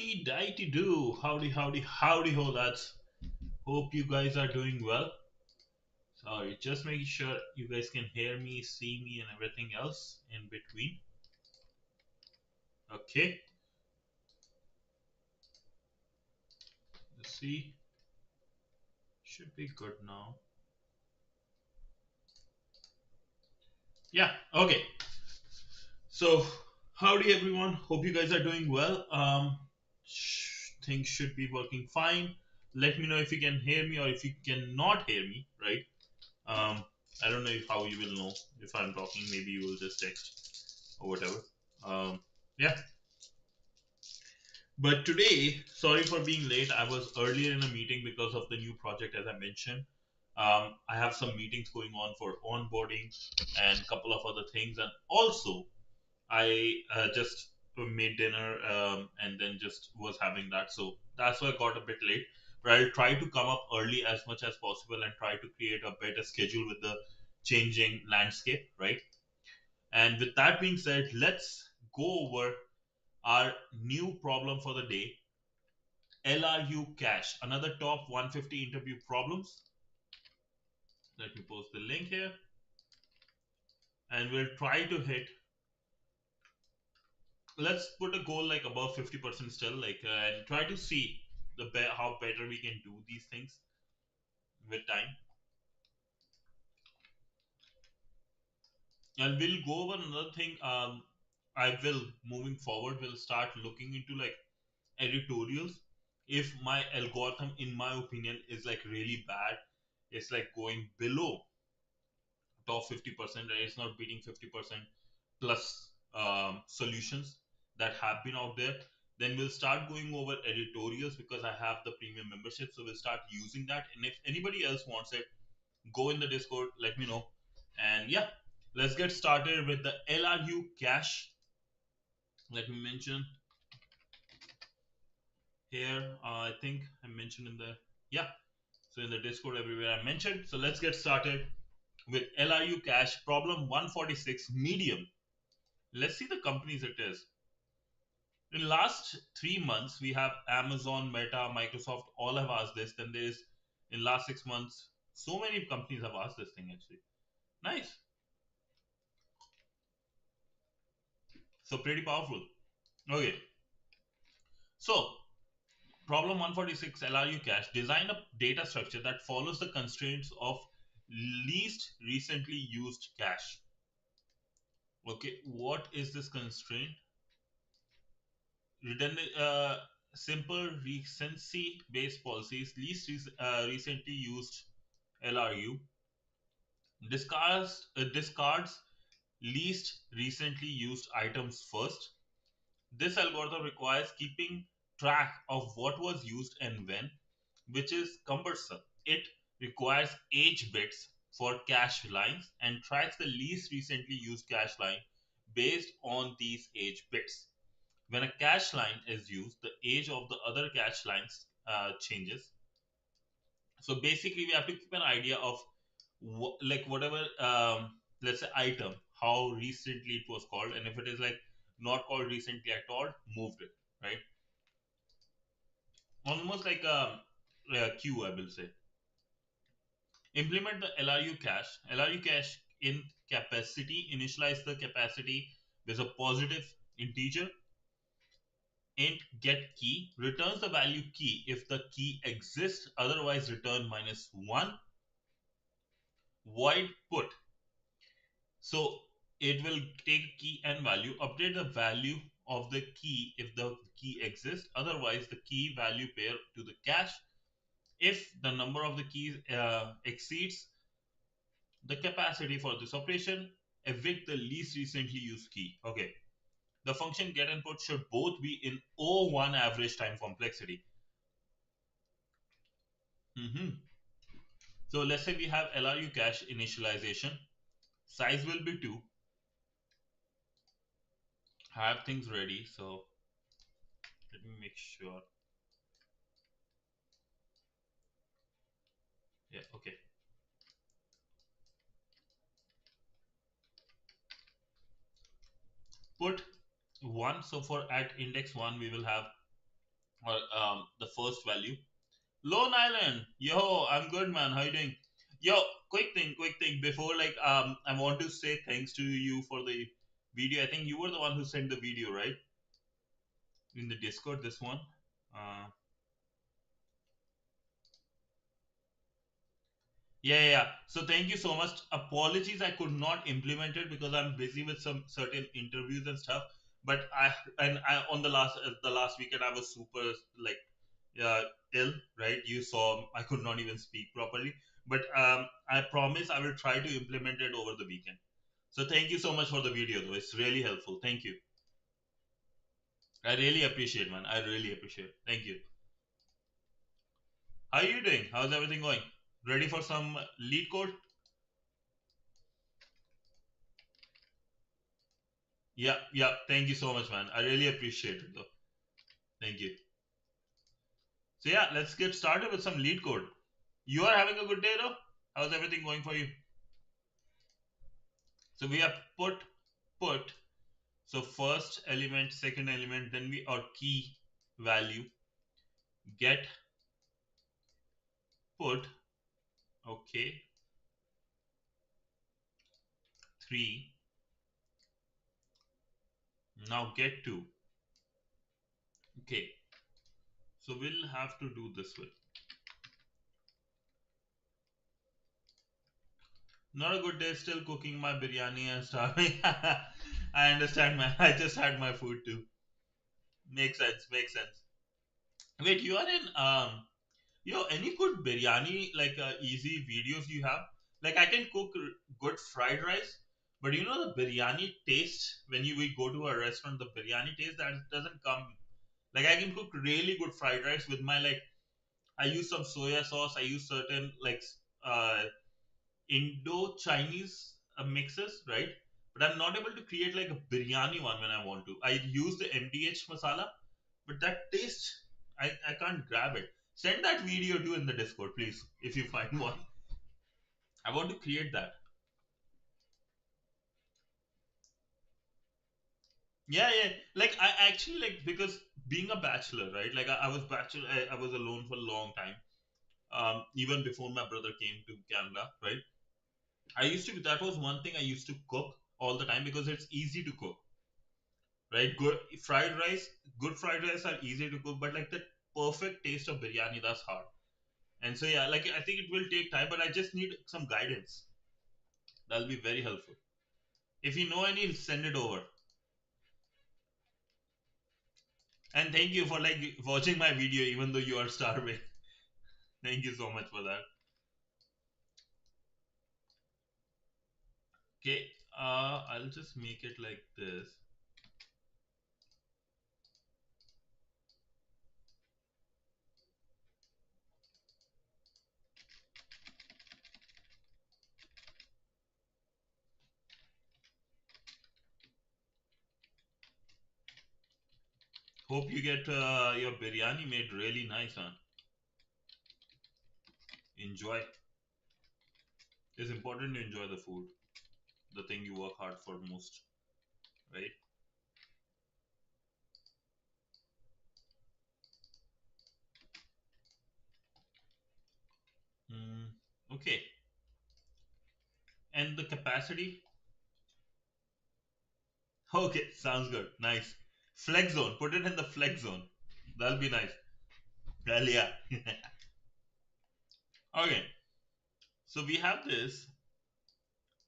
Righty do. Howdy ho, lads. Hope you guys are doing well. Sorry, just making sure you guys can hear me, see me, and everything else in between. Okay, let's see. Should be good now. Yeah, okay. So, howdy everyone. Hope you guys are doing well. Things should be working fine. Let me know if you can hear me or if you cannot hear me, right? Um, I don't know if how you will know if I'm talking. Maybe you will just text or whatever. Yeah. But today, sorry for being late. I was earlier in a meeting because of the new project, as I mentioned. I have some meetings going on for onboarding and a couple of other things, and also I just made dinner and then just was having that. So that's why I got a bit late. But I'll try to come up early as much as possible and try to create a better schedule with the changing landscape, right? And with that being said, let's go over our new problem for the day, LRU Cache, another top 150 interview problems. Let me post the link here and we'll try to hit. Let's put a goal like above 50% still, and try to see how better we can do these things with time. And we'll go over another thing. I will moving forward. We'll start looking into like editorials. If my algorithm, in my opinion, is like really bad, it's like going below top 50%, right? It's not beating 50% plus solutions that have been out there. Then we'll start going over editorials because I have the premium membership. So we'll start using that. And if anybody else wants it, go in the Discord, let me know. And yeah, let's get started with the LRU cache. Let me mention here. I think I mentioned in the, yeah. So in the Discord everywhere I mentioned. So let's get started with LRU cache problem 146 medium. Let's see the companies it is. In last 3 months, we have Amazon, Meta, Microsoft, all have asked this. Then there's in last 6 months, so many companies have asked this thing actually. Nice. So pretty powerful. Okay. So problem 146 LRU cache, design a data structure that follows the constraints of least recently used cache. Okay, what is this constraint? Redundant, simple recency based policies, least recently used LRU, discards least recently used items first. This algorithm requires keeping track of what was used and when, which is cumbersome. It requires age bits for cache lines and tracks the least recently used cache line based on these age bits. When a cache line is used, the age of the other cache lines changes. So basically, we have to keep an idea of like whatever, let's say item, how recently it was called, and if it is like not called recently at all, moved it, right? Almost like a queue, I will say. Implement the LRU cache. LRU cache in capacity, initialize the capacity with a positive integer. Int get key returns the value key if the key exists, otherwise return -1. Void put, so it will take key and value, update the value of the key if the key exists, otherwise the key value pair to the cache. If the number of the keys exceeds the capacity for this operation, evict the least recently used key. Okay, the function get and put should both be in O1 average time complexity. So let's say we have LRU cache initialization, size will be 2, have things ready. So let me make sure. Yeah, okay. Put 1. So for at index 1, we will have or the first value. Lone Island, yo, I'm good, man. How you doing? Yo, quick thing. Before I want to say thanks to you for the video. I think you were the one who sent the video, right? In the Discord, this one. Uh, yeah. So thank you so much. Apologies, I could not implement it because I'm busy with some certain interviews and stuff. But I on the last weekend I was super like uh, ill, right? You saw I could not even speak properly. But I promise I will try to implement it over the weekend. So thank you so much for the video, though. It's really helpful. Thank you. I really appreciate, man. I really appreciate. Thank you. How are you doing? How's everything going? Ready for some lead code? Yeah. Thank you so much, man. I really appreciate it, though. Thank you. So yeah, let's get started with some lead code. You are having a good day, though. How's everything going for you? So we have put. So first element, second element, then we our key value get put. Okay, three. Now get to. Okay, so we'll have to do this way. Not a good day. Still cooking my biryani and starving. I understand, man. I just had my food too. Makes sense. Makes sense. Wait, you are in any good biryani easy videos you have? Like I can cook good fried rice, but you know the biryani taste when we go to a restaurant, the biryani taste that doesn't come. Like I can cook really good fried rice with my I use some soya sauce. I use certain uh Indo-Chinese mixes, right? But I'm not able to create like a biryani one when I want to. I use the MDH masala, but that taste, I can't grab it. Send that video too in the Discord, please, if you find one. I want to create that. Yeah. Like I actually like because being a bachelor, right? Like I was bachelor, I was alone for a long time. Even before my brother came to Canada, right? I used to. That was one thing I used to cook all the time because it's easy to cook, right? Good fried rice are easy to cook, but like the perfect taste of biryani, that's hard. And so yeah, like I think it will take time, but I just need some guidance. That'll be very helpful. If you know any, send it over. And thank you for like watching my video, even though you are starving. Thank you so much for that. Okay, I'll just make it like this. Hope you get your biryani made really nice, man. Enjoy. It's important to enjoy the food, the thing you work hard for most, right? Mm, okay. And the capacity. Okay, sounds good. Nice. Flex zone. Put it in the flex zone. That'll be nice. Well, yeah. Okay. So we have this,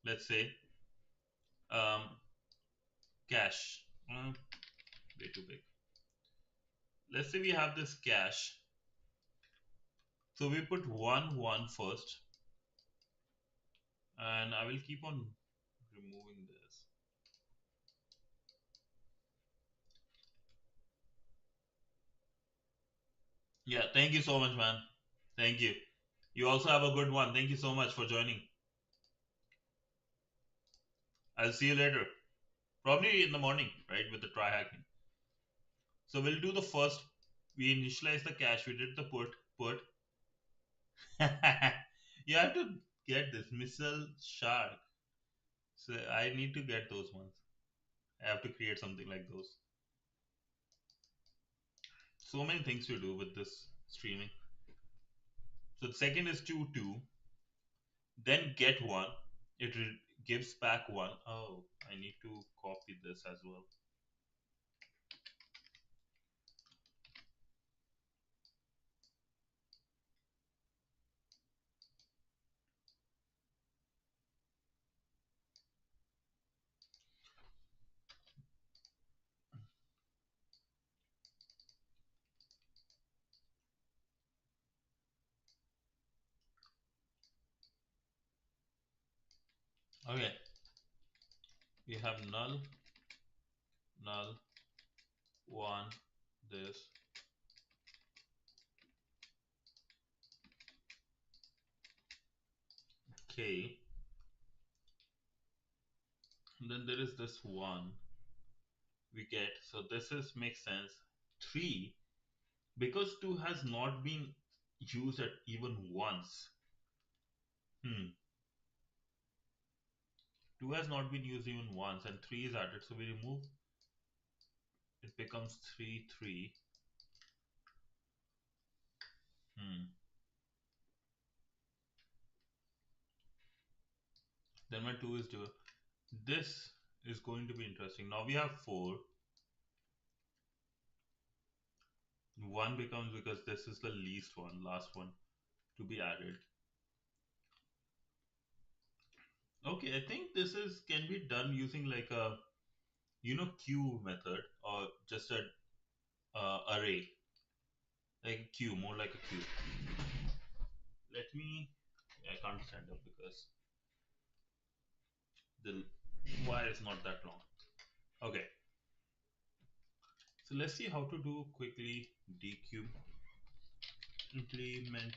let's say, um, cache. Way too big. Let's say we have this cache. So we put 1 1 first, and I will keep on removing this. Yeah, thank you so much, man. Thank you. You also have a good one. Thank you so much for joining. I'll see you later. Probably in the morning, right, with the try hacking. So we'll do the first. We initialize the cache. We did the put. You have to get this missile shark. So I need to get those ones. I have to create something like those. so many things to do with this streaming. So the second is 2 2, then get 1. It gives back 1. Oh, I need to copy this as well. Okay, we have null, null, 1, this. Okay, and then there is this 1 we get. So this is makes sense. 3, because 2 has not been used at even once. 2 has not been used even once, and 3 is added. So we remove, it becomes 3 3. Then my 2 is due. This is going to be interesting. Now we have 4. 1 becomes, because this is the least one, last one to be added. Okay, I think this is can be done using like a queue method, or just a array, like a queue, more like a queue. Let me. I can't stand up because the wire is not that long. Okay, so let's see how to do quickly dequeue. Implement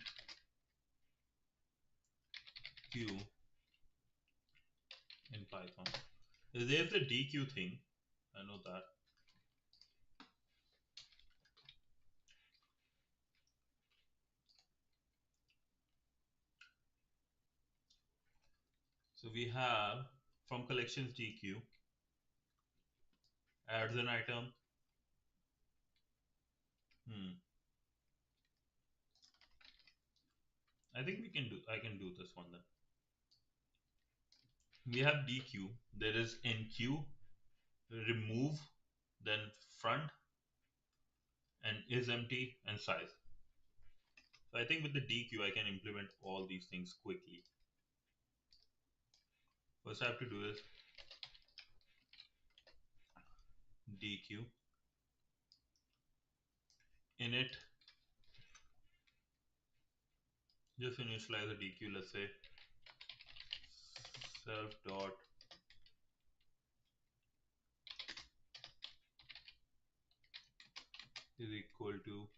queue in Python. There's the dequeue thing. I know that. So we have from collections dequeue, adds an item. I think I can do this one then. We have dequeue. There is enqueue, remove, then front, and is empty, and size. So I think with the dequeue I can implement all these things quickly. First I have to do is dequeue init, just initialize the dequeue. Let's say self dot is equal to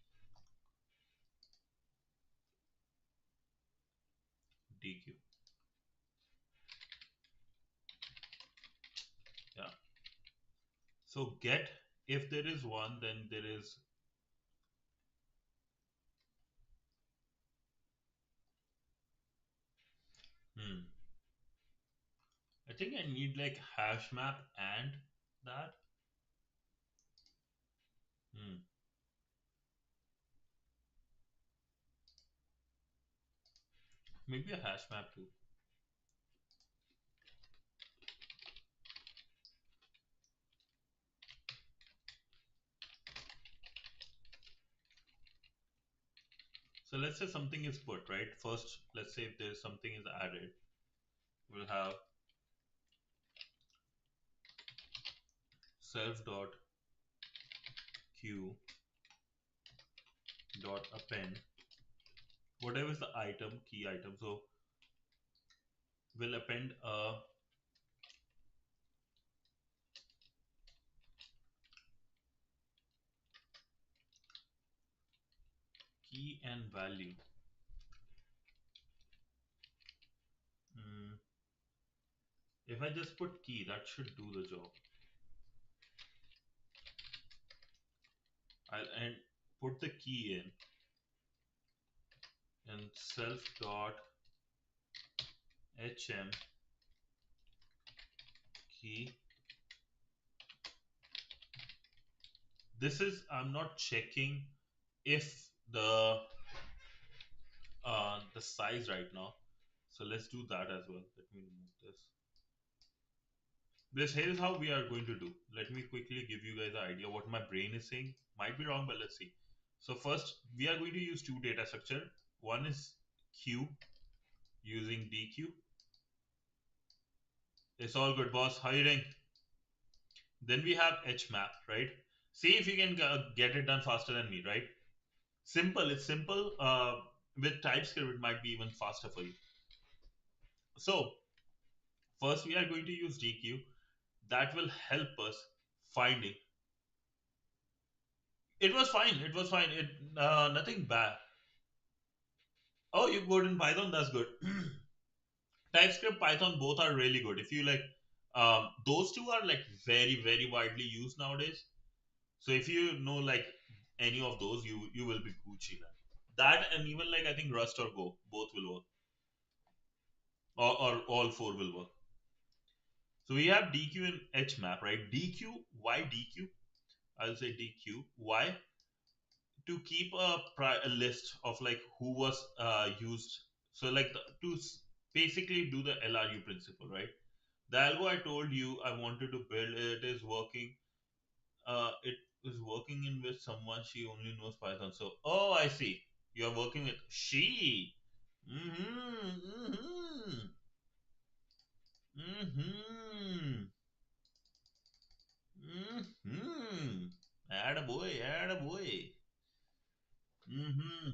dequeue. Yeah. So get, if there is 1, then there is I think I need like hash map and that. Maybe a hash map too. So let's say something is put, right? First, let's say if there's something is added, we'll have self dot queue dot append whatever is the item, key item. So we'll append a key and value. If I just put key, that should do the job. And put the key in, and self dot hm key. This is, I'm not checking if the size right now. So let's do that as well. Let me remove this. This here is how we are going to do. Let me quickly give you guys an idea what my brain is saying. Might be wrong, but let's see. So first, we are going to use two data structure. One is Q using DQ. It's all good, boss. How you doing? Then we have HMap, right? See if you can get it done faster than me, right? Simple. It's simple. With TypeScript, it might be even faster for you. So first, we are going to use DQ. That will help us finding. It was fine. It was fine. It nothing bad. Oh, you code in Python? That's good. TypeScript, Python, both are really good. If you like, those two are like very, very widely used nowadays. So if you know like any of those, you will be Gucci, man. That and even like I think Rust or Go, both will work, or all four will work. So we have DQ and HMap, right? DQ, why DQ? I'll say DQ. Why? To keep a list of like who was used. So like basically do the LRU principle, right? The algo I told you I wanted to build, it is working. It is working in with someone, she only knows Python. So, oh, I see. You are working with she. Mm-hmm. Mm-hmm. Mm-hmm. Mm-hmm. Add a boy. Add a boy. Mm-hmm.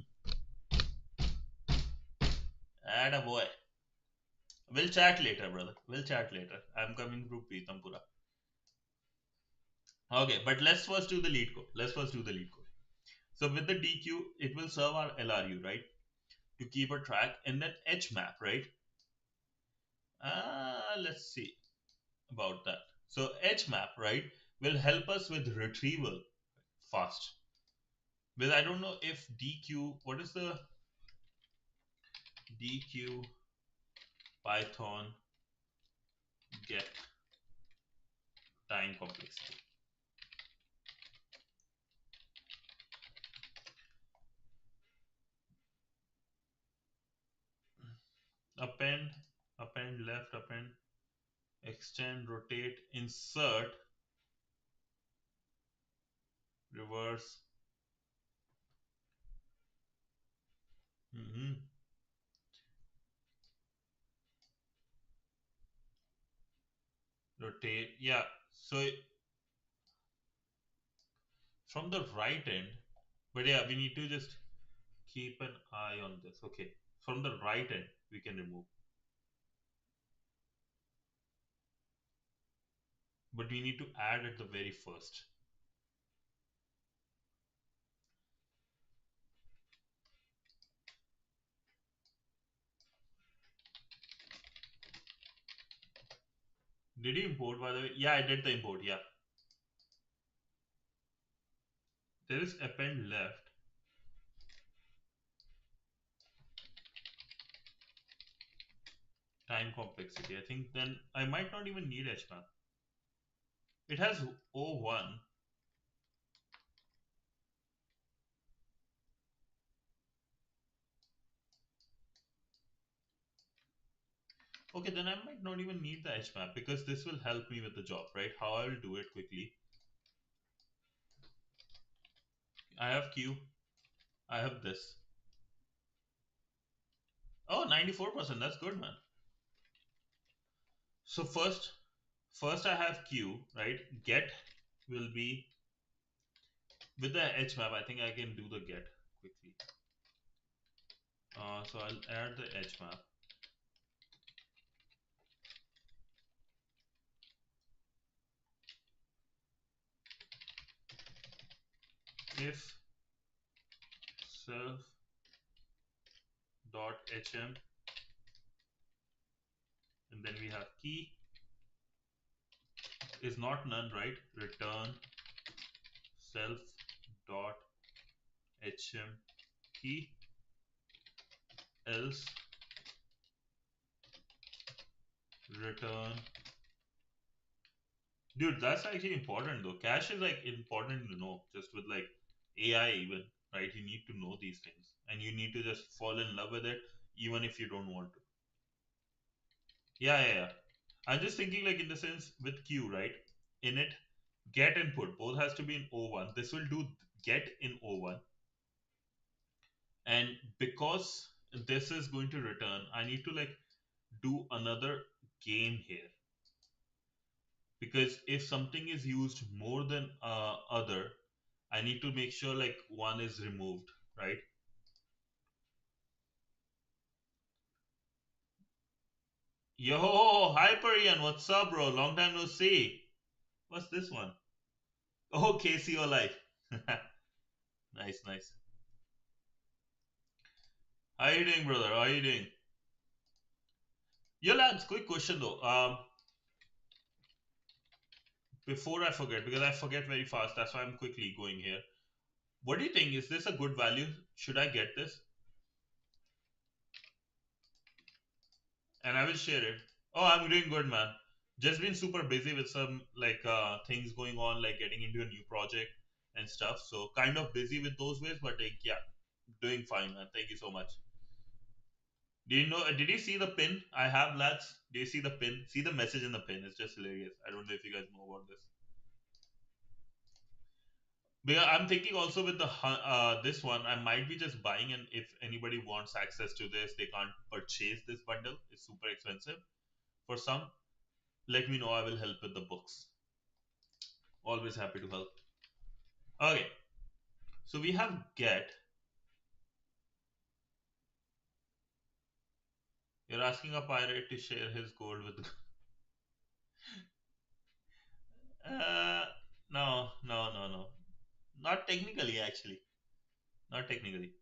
Add a boy. We'll chat later, brother. We'll chat later. I'm coming through Pitampura. Okay, but let's first do the lead code. Let's first do the lead code. So with the DQ, it will serve our LRU, right? To keep a track, and then HMap, right? Let's see about that. So HMap, right, will help us with retrieval fast. But I don't know if DQ, what is the DQ Python get time complexity? Append, append left, append, extend, rotate, insert, reverse. Hmm. Rotate, yeah. So from the right end, but yeah, we need to just keep an eye on this. Okay, from the right end, we can remove, but we need to add at the very first. Did you import, by the way? Yeah, I did the import. Yeah, there is append left, time complexity. I think then I might not even need HMAP. It has O1. Okay, then I might not even need the HMAP because this will help me with the job, right? How I will do it quickly. I have Q. I have this. Oh, 94%. That's good, man. So first I have Q, right? Get will be with the HMAP. I think I can do the get quickly. So I'll add the HMAP. If self dot hm, and then we have key is not none, right? Return self dot hm key, else return. Dude, that's actually important though. Cache is like important to know, just with like AI even right? You need to know these things, and you need to just fall in love with it, even if you don't want to. Yeah. I'm just thinking, like, in the sense with queue, right? In it, get and put both has to be in O1. This will do get in O1, and because this is going to return, I need to like do another game here, because if something is used more than other, I need to make sure like one is removed, right? Yo, Hyperion, what's up, bro? Long time no see. What's this one? Oh, Casey life. Nice. How you doing, brother? How you doing? Yo, lads, quick question though. Before I forget, because I forget very fast, that's why I'm quickly going here. What do you think? Is this a good value? Should I get this? And I will share it. Oh, I'm doing good, man. Just been super busy with some like things going on, like getting into a new project and stuff. So kind of busy with those ways, but like yeah, doing fine, man. Thank you so much. Do you know? Did you see the pin I have, lads? Do you see the pin? See the message in the pin? It's just hilarious. I don't know if you guys know about this. Because I'm thinking also with the this one, I might be just buying, and if anybody wants access to this, they can't purchase this bundle. It's super expensive for some. Let me know. I will help with the books. Always happy to help. Okay, so we have get. You're asking a pirate to share his gold with. Uh, no. Not technically, actually. Not technically.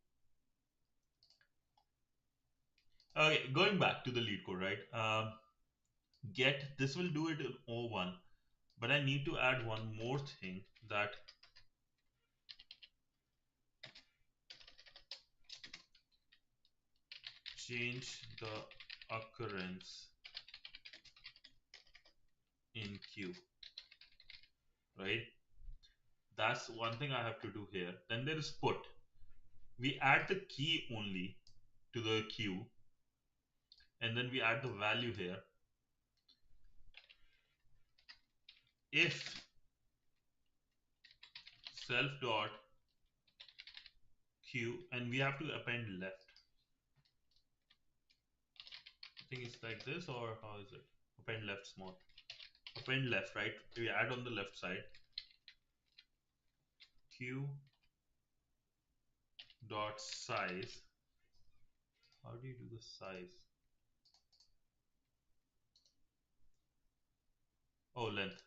Okay, going back to the lead code, right? Get this will do it in O1, but I need to add one more thing, that change the occurrence in queue, right? That's one thing I have to do here. Then there is put. We add the key only to the queue, and then we add the value here. If self dot queue, and we have to append left. I think it's like this, or how is it? Append left small. Append left, right? We add on the left side. Queue dot size. How do you do the size? Oh, length.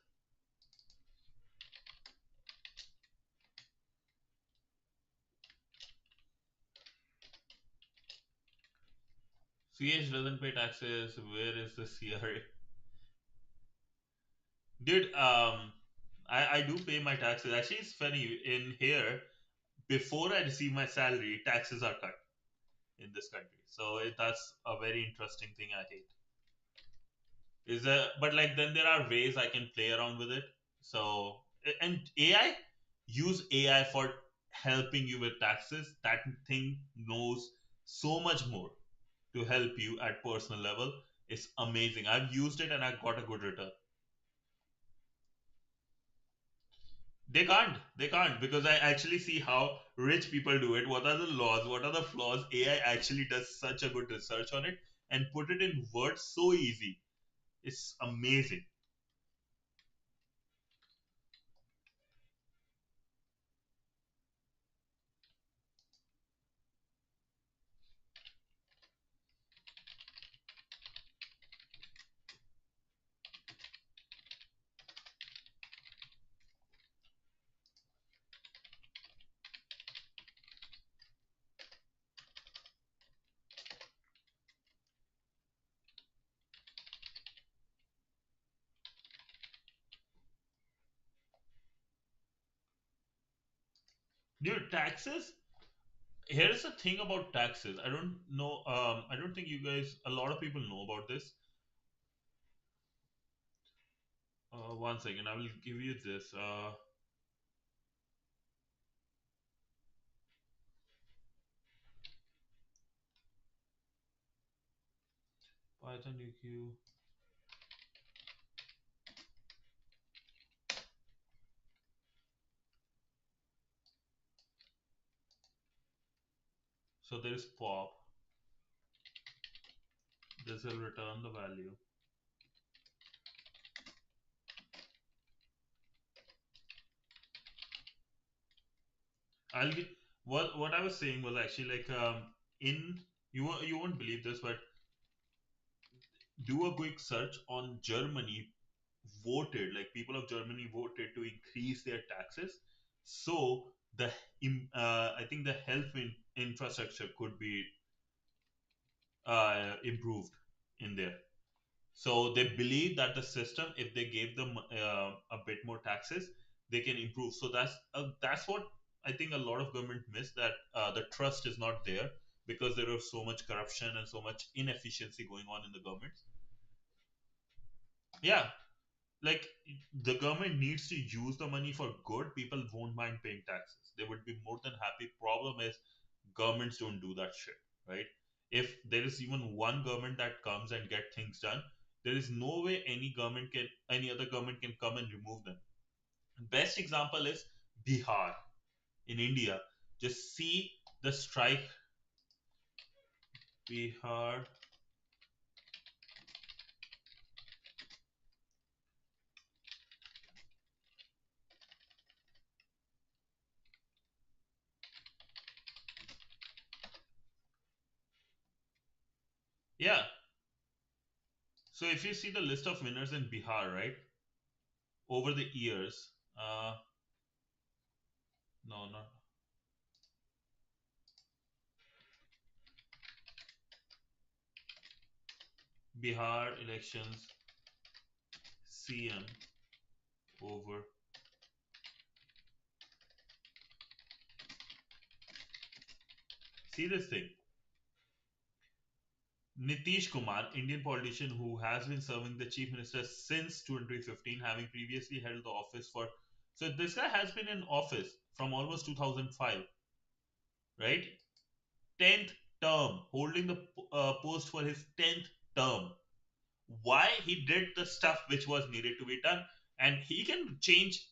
CH doesn't pay taxes. Where is the CRA? Dude, I do pay my taxes. Actually, it's funny. In here, before I receive my salary, taxes are cut in this country. So that's a very interesting thing I hate. But like then there are ways I can play around with it. So and AI, use AI for helping you with taxes. That thing knows so much more to help you at personal level. It's amazing. I've used it and I got a good return. They can't, because I actually see how rich people do it. What are the laws? What are the flaws? AI actually does such a good research on it and put it in words so easy. It's amazing. Dude, taxes. Here's the thing about taxes. I don't know. I don't think you guys. A lot of people know about this. One second. I will give you this. Python UQ. So there is pop. This will return the value. I'll get what I was saying was actually like in you won't believe this, but do a quick search on Germany voted, like people of Germany voted to increase their taxes. So the I think the health infrastructure could be improved in there. So they believe that the system, if they gave them a bit more taxes, they can improve. So that's what I think a lot of government miss, that the trust is not there because there is so much corruption and so much inefficiency going on in the government. Yeah, like the government needs to use the money for good. People won't mind paying taxes. They would be more than happy. Problem is governments don't do that shit, right? If there is even one government that comes and get things done, there is no way any other government can come and remove them. Best example is Bihar in India. Just see the strike. Bihar. Yeah. So if you see the list of winners in Bihar, right, over the years, no, not Bihar elections, CM over. See this thing. Nitish Kumar, Indian politician who has been serving the chief minister since 2015, having previously held the office for. So this guy has been in office from almost 2005, right? 10th term, holding the post for his 10th term. Why? He did the stuff which was needed to be done, and he can change.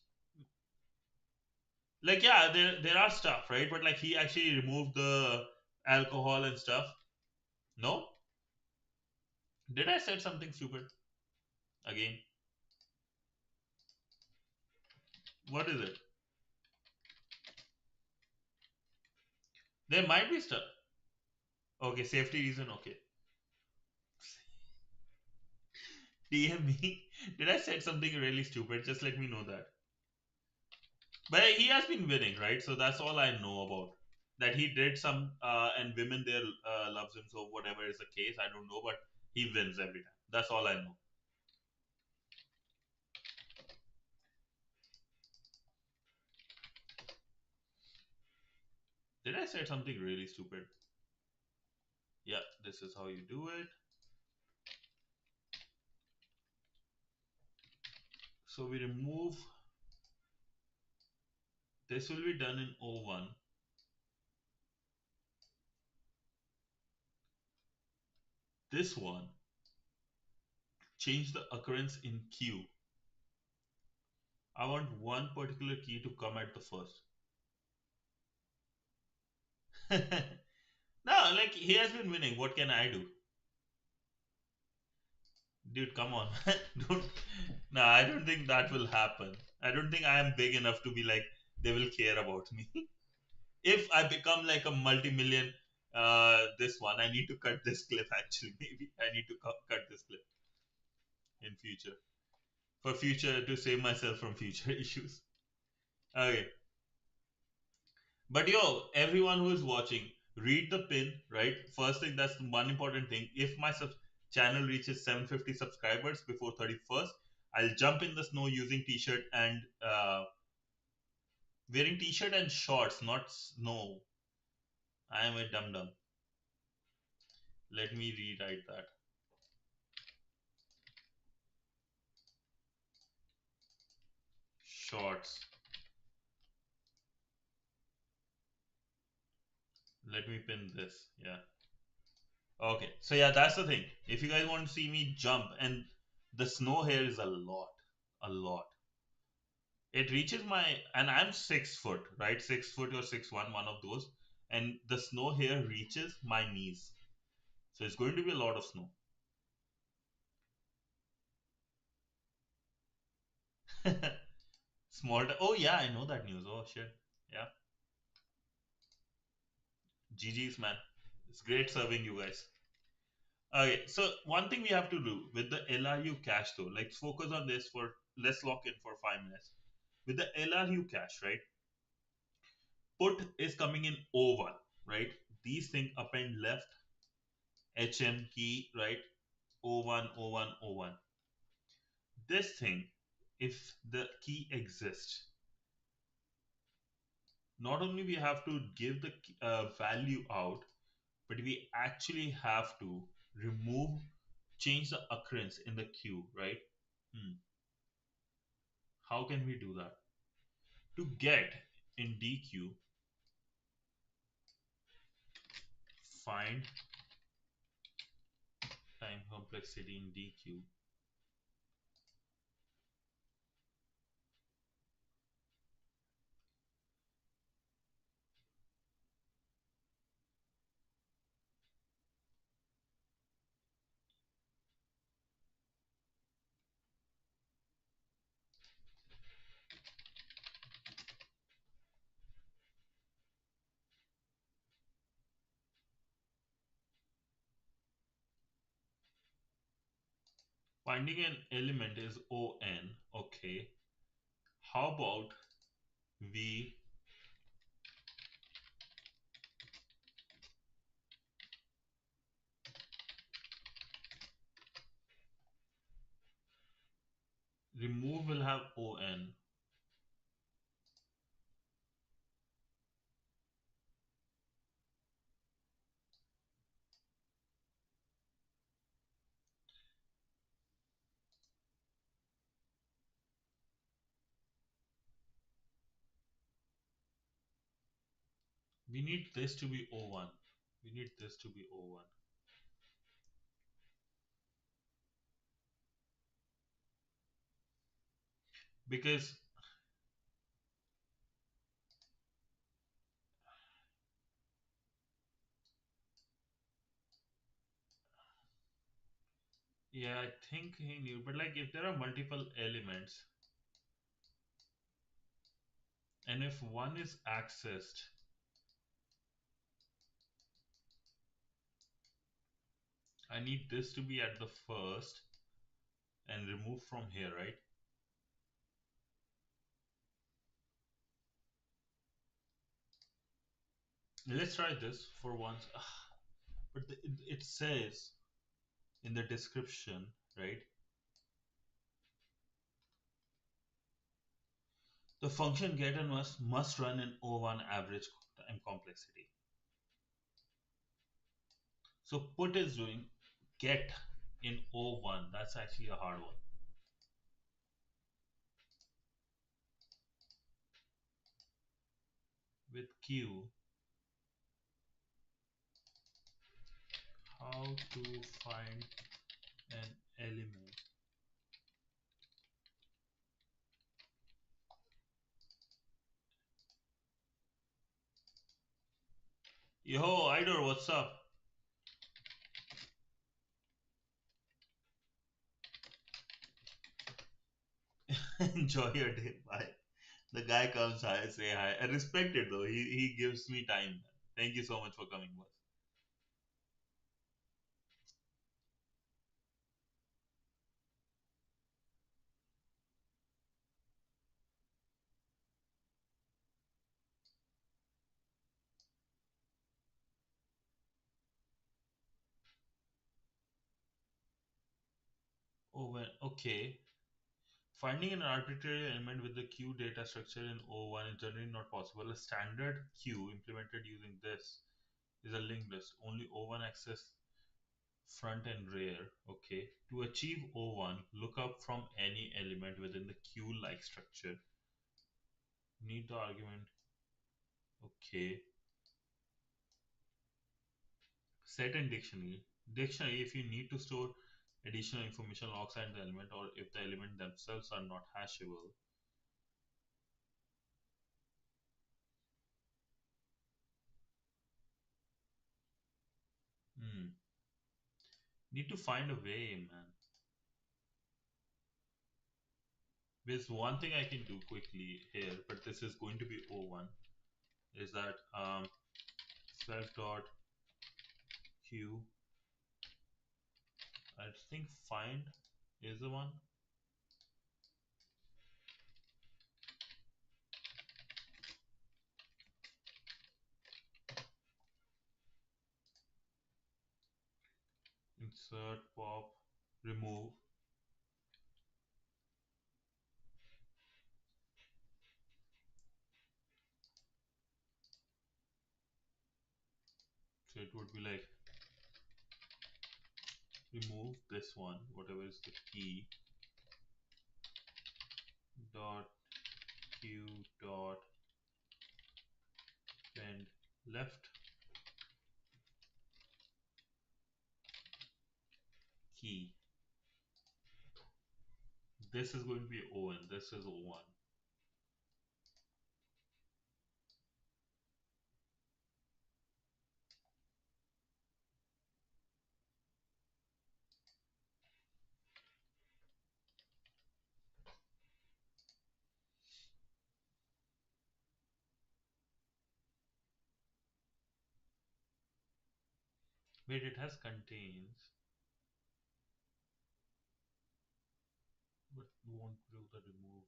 Like, yeah, there are stuff, right? But like, he actually removed the alcohol and stuff. No? Did I said something stupid again? What is it? There might be stuff. Okay, safety reason. Okay. DM me. Did I said something really stupid? Just let me know that. But he has been winning, right? So that's all I know about. That he did some, and women there loves him. So whatever is the case, I don't know. But he wins every time. That's all I know. Did I say something really stupid? Yeah, this is how you do it. So we remove. This will be done in O1. This one, change the occurrence in queue. I want one particular key to come at the first. No, like he has been winning. What can I do? Dude, come on. don't No, I don't think that will happen. I don't think I am big enough to be like they will care about me. If I become like a multi-million this one, I need to cut this clip actually. Maybe I need to cut this clip in future. For future to save myself from future issues. Okay. But yo, everyone who is watching, read the pin, right? First thing, that's the one important thing. If my channel reaches 750 subscribers before 31st, I'll jump in the snow using t-shirt and wearing t-shirt and shorts, not snow. I am a dum dum. Let me rewrite that. Shorts. Let me pin this. Yeah. Okay, so yeah, that's the thing. If you guys want to see me jump, and the snow here is a lot. It reaches my, and I'm 6 foot, right? 6 foot or 6'1", one of those, and the snow here reaches my knees. So it's going to be a lot of snow. Oh yeah, I know that news. Oh shit, yeah. GG's man, it's great serving you guys. Okay, so one thing we have to do with the LRU cache though, let's focus on this for, let's lock in for 5 minutes. With the LRU cache, right? Put is coming in O1, right? These things append left, HM key, right? O1, O1, O1. This thing, if the key exists, not only we have to give the value out, but we actually have to remove, change the occurrence in the queue, right? Hmm. How can we do that? To get in DQ, find time complexity in DQ. Finding an element is ON. Okay. How about we remove will have ON. We need this to be O1. We need this to be O1. Because, yeah, I think he knew, but like if there are multiple elements and if one is accessed, I need this to be at the first and remove from here, right? Let's try this for once. But it says in the description, right? The function get and must run in O1 average time complexity. So put is doing get in O1. That's actually a hard one. With Q, how to find an element. Yo, Idor, what's up? Enjoy your day. Bye. The guy comes, I say hi. I respect it though. He gives me time. Thank you so much for coming, boss. Oh well, okay. Finding an arbitrary element with the queue data structure in O1 is generally not possible. A standard queue implemented using this is a linked list. Only O1 access front and rear. Okay. To achieve O1, look up from any element within the queue like structure. Need the argument. Okay. Set in dictionary. Dictionary, if you need to store additional information alongside the element, or if the element themselves are not hashable. Hmm. Need to find a way, man. There's one thing I can do quickly here, but this is going to be O1, is that self dot q. I think find is the one. Insert pop remove. So it would be like remove this one, whatever is the key, dot q dot append left key. This is going to be O and this is O1. Wait, it has contains, but won't do the remove.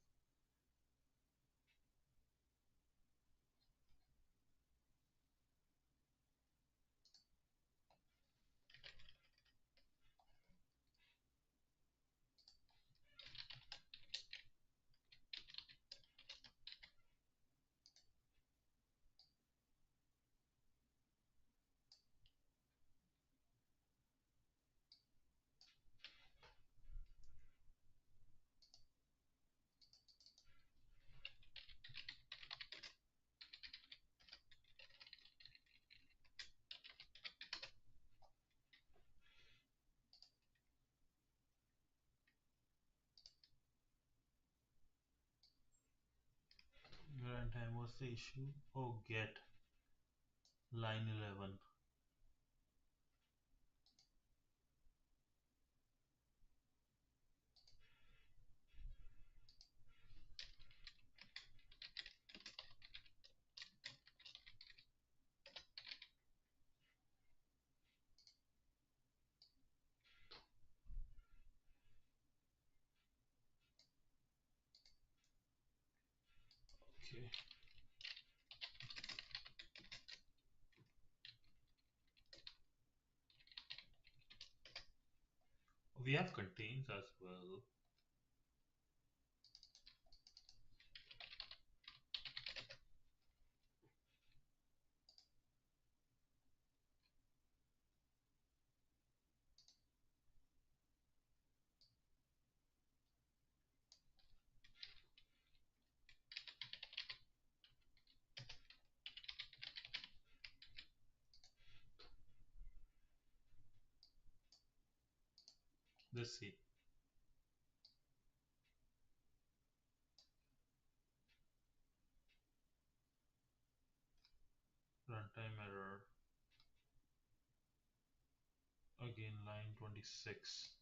Runtime, what's the issue? Oh, get line 11. Okay. We have contains as well. Let's see. Runtime error. Again, line 26.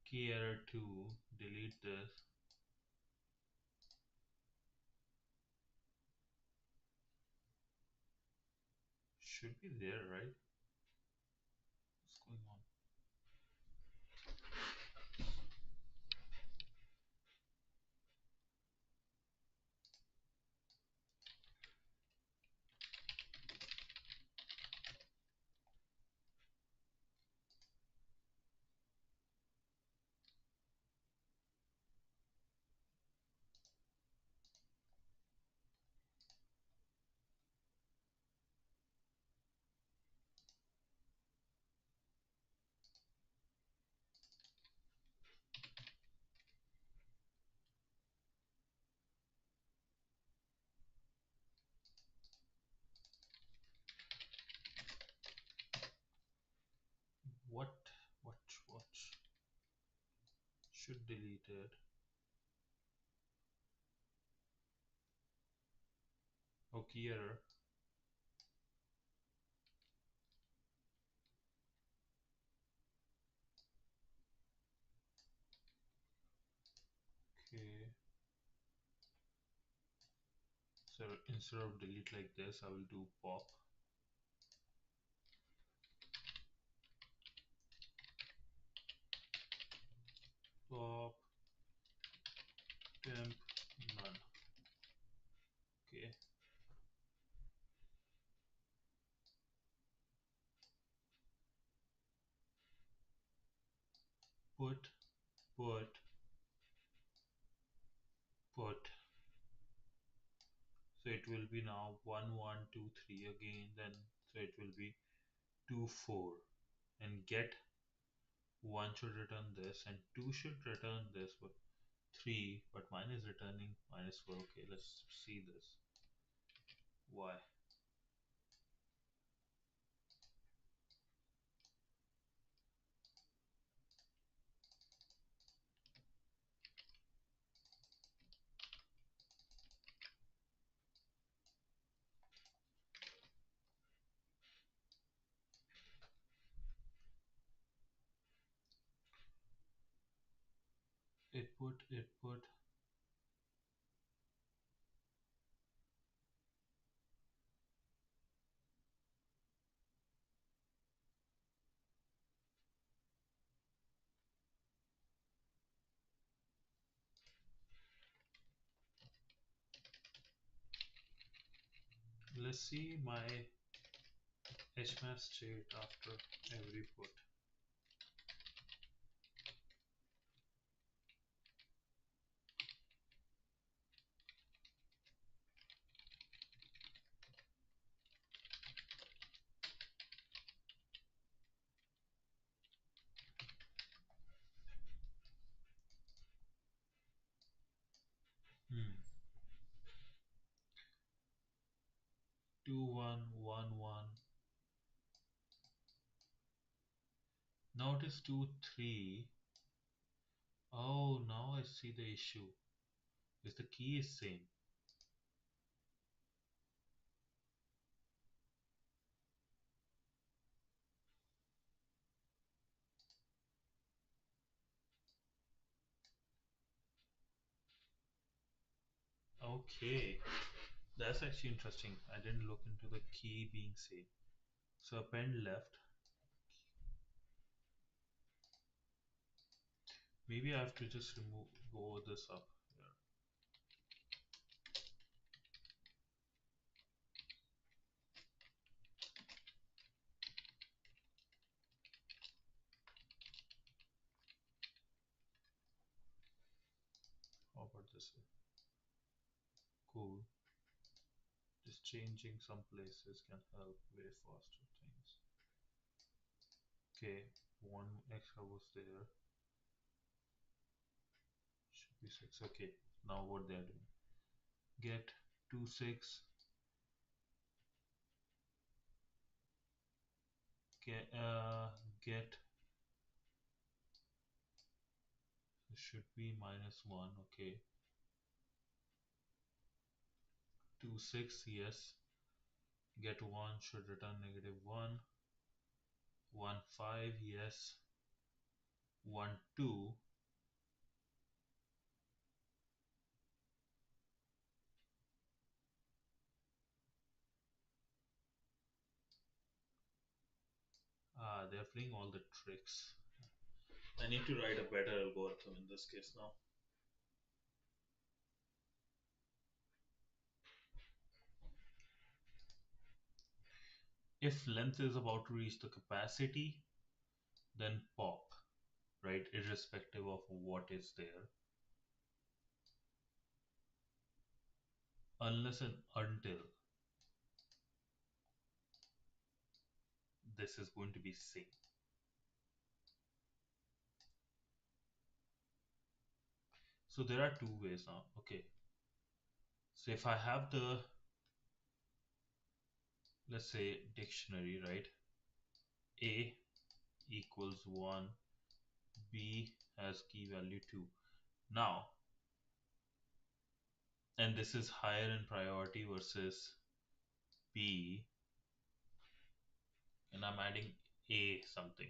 Key error 2. Delete this. Should be there, right? What's going on? should delete it. Oh, key error. Okay. So instead of delete like this, I will do pop. Pop temp none. Okay. Put, put, put. So it will be now 1 1 2 3 again. Then so it will be 2 4. And get 1 should return this and 2 should return this, but 3, but mine is returning -4. Okay, let's see this. Why? It put. Let's see my HMAP state after every put. Hmm. 2 1 1 1. Now it is 2 3. Oh, now I see the issue. Is the key is same. Okay, that's actually interesting. I didn't look into the key being same. So append left. Maybe I have to just go this up here. How about this way? Cool. Just changing some places can help way faster things. Okay, one extra was there. Should be 6. Okay, now what they're doing. Get 2 6. Get should be -1. Okay, 2 6. Yes. Get 1 should return -1. 1 5. Yes. 1 2. Ah, they're playing all the tricks. I need to write a better algorithm in this case now. If length is about to reach the capacity, then pop, right? Irrespective of what is there. Unless and until this is going to be same. So there are two ways now. Okay. So if I have the, let's say, dictionary, right? A equals 1, B as key value 2. Now, and this is higher in priority versus B, and I'm adding A something.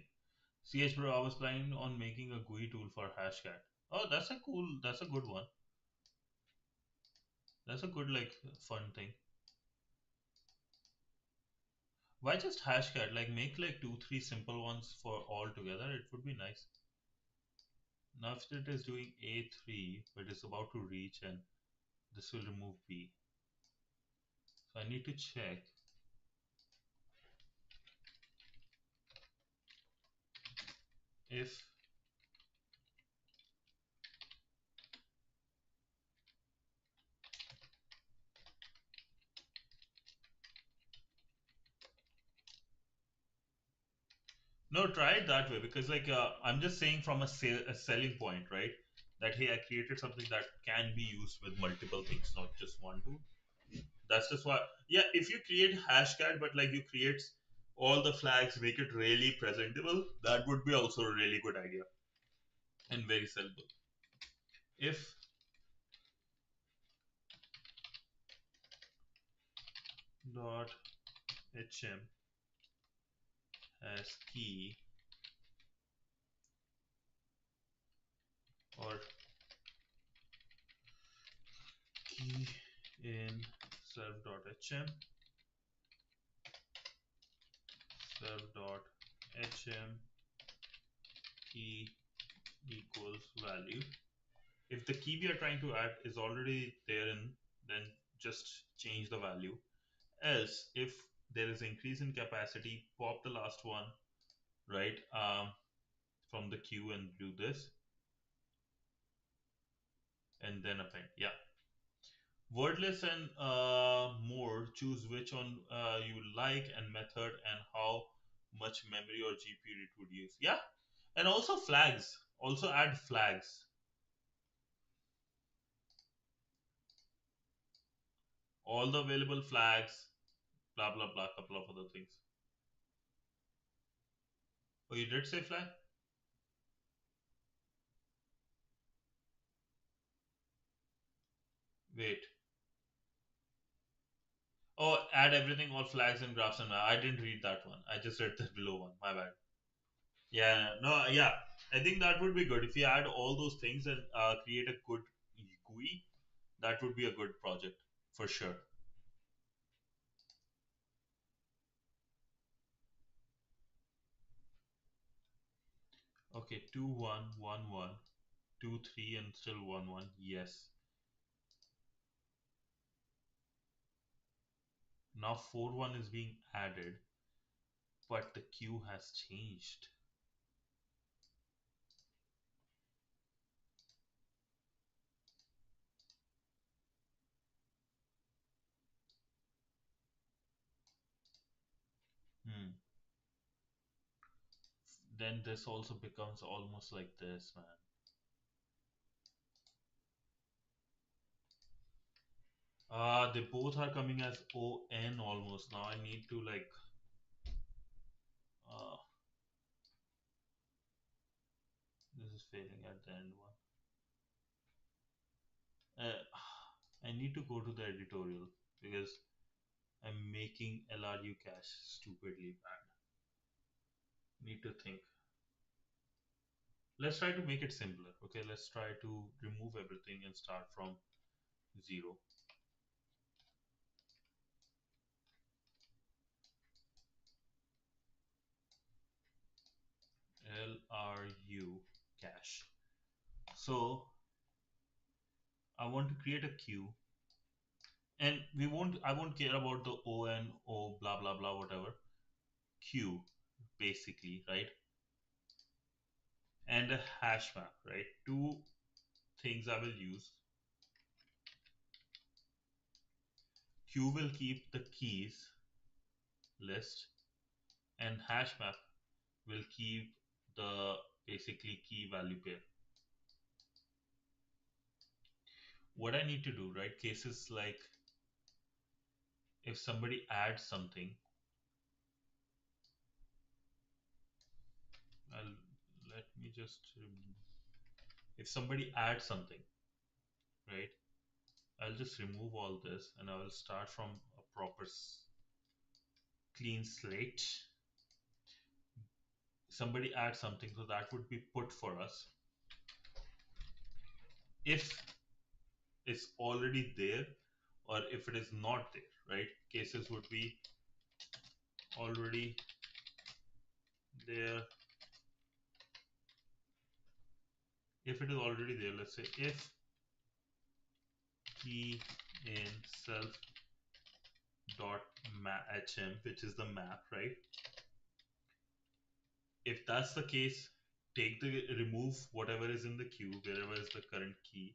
CH bro, I was planning on making a GUI tool for Hashcat. Oh, that's a good one. That's a good, like, fun thing. Why just Hashcat? Like, make like 2, 3 simple ones for all together. It would be nice. Now, if it is doing A3, but it's about to reach, and this will remove B. So I need to check if no, try it that way, because like I'm just saying from a selling point, right? That hey, I created something that can be used with multiple things, not just one tool. That's just why. Yeah, if you create Hashcat, but like you create all the flags, make it really presentable, that would be also a really good idea and very sellable. If dot hm has key or key in self.hm, self.hm key equals value. If the key we are trying to add is already there in, then just change the value. Else, if there is increase in capacity, pop the last one, right, from the queue and do this, and then append. Yeah. Wordless and more, choose which one you like and method and how much memory or GPU it would use. Yeah. And also flags. Also add flags. All the available flags, blah, blah, blah, couple of other things. Oh, you did say flag? Wait. Oh, add everything, all flags and graphs and map. I didn't read that one. I just read the below one. My bad. Yeah, no, yeah. I think that would be good if you add all those things and create a good GUI. That would be a good project for sure. Okay, 2 1 1 1, 2 3, and still 1 1. Yes. Now 4 1 is being added, but the queue has changed. Hmm. Then this also becomes almost like this, man. They both are coming as ON almost. Now I need to like uh this is failing at the end one. I need to go to the editorial because I'm making LRU cache stupidly bad. Need to think. Let's try to make it simpler. Okay, let's try to remove everything and start from 0. LRU cache. So I want to create a queue, and I won't care about the ON, O, blah blah blah, whatever. Queue, basically, right? And a hash map, right? Two things I will use. Queue will keep the keys list, and hash map will keep the basically key value pair. What I need to do, right? Cases like if somebody adds something, I'll let me just if somebody adds something, right? I'll just remove all this and I will start from a proper clean slate. Somebody adds something, so that would be put for us. If it's already there or if it is not there, right? Cases would be already there. If it is already there, let's say if key in self dot hm, which is the map, right? If that's the case, remove whatever is in the queue, wherever is the current key.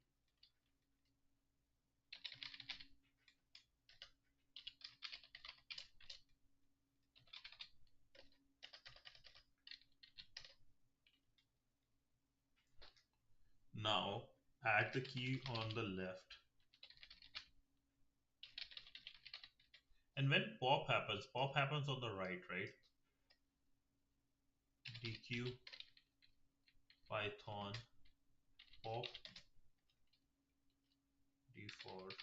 Now add the key on the left. And when pop happens on the right, right? Dq Python pop default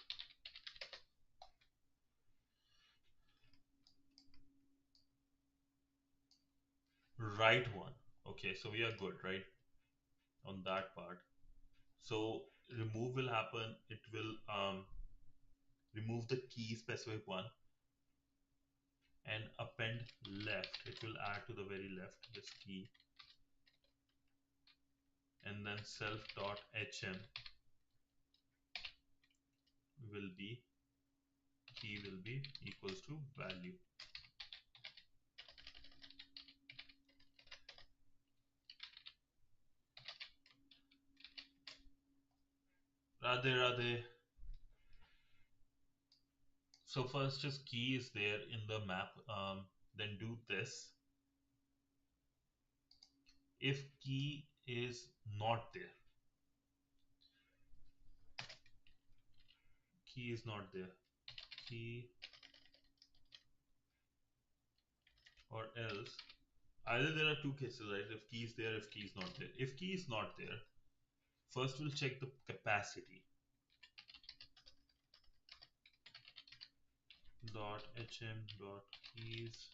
right one. Okay, so we are good, right? On that part. So remove will happen. It will remove the key specific one and append left. It will add to the very left this key, and then self dot hm will be key will be equals to value. Radhe. So first just key is there in the map, then do this. If key is not there, key is not there, key or else, either there are two cases, right? If key is there, if key is not there. If key is not there, first we'll check the capacity. Dot hm dot keys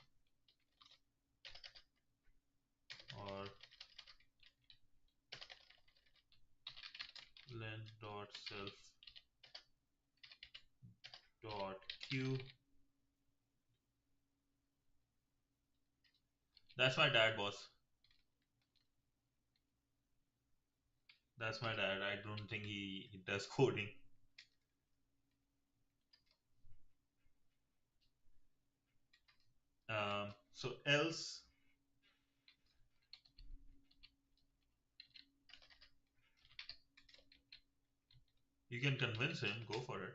or len dot self dot q. That's my dad, boss. That's my dad. I don't think he does coding. So else, you can convince him, go for it.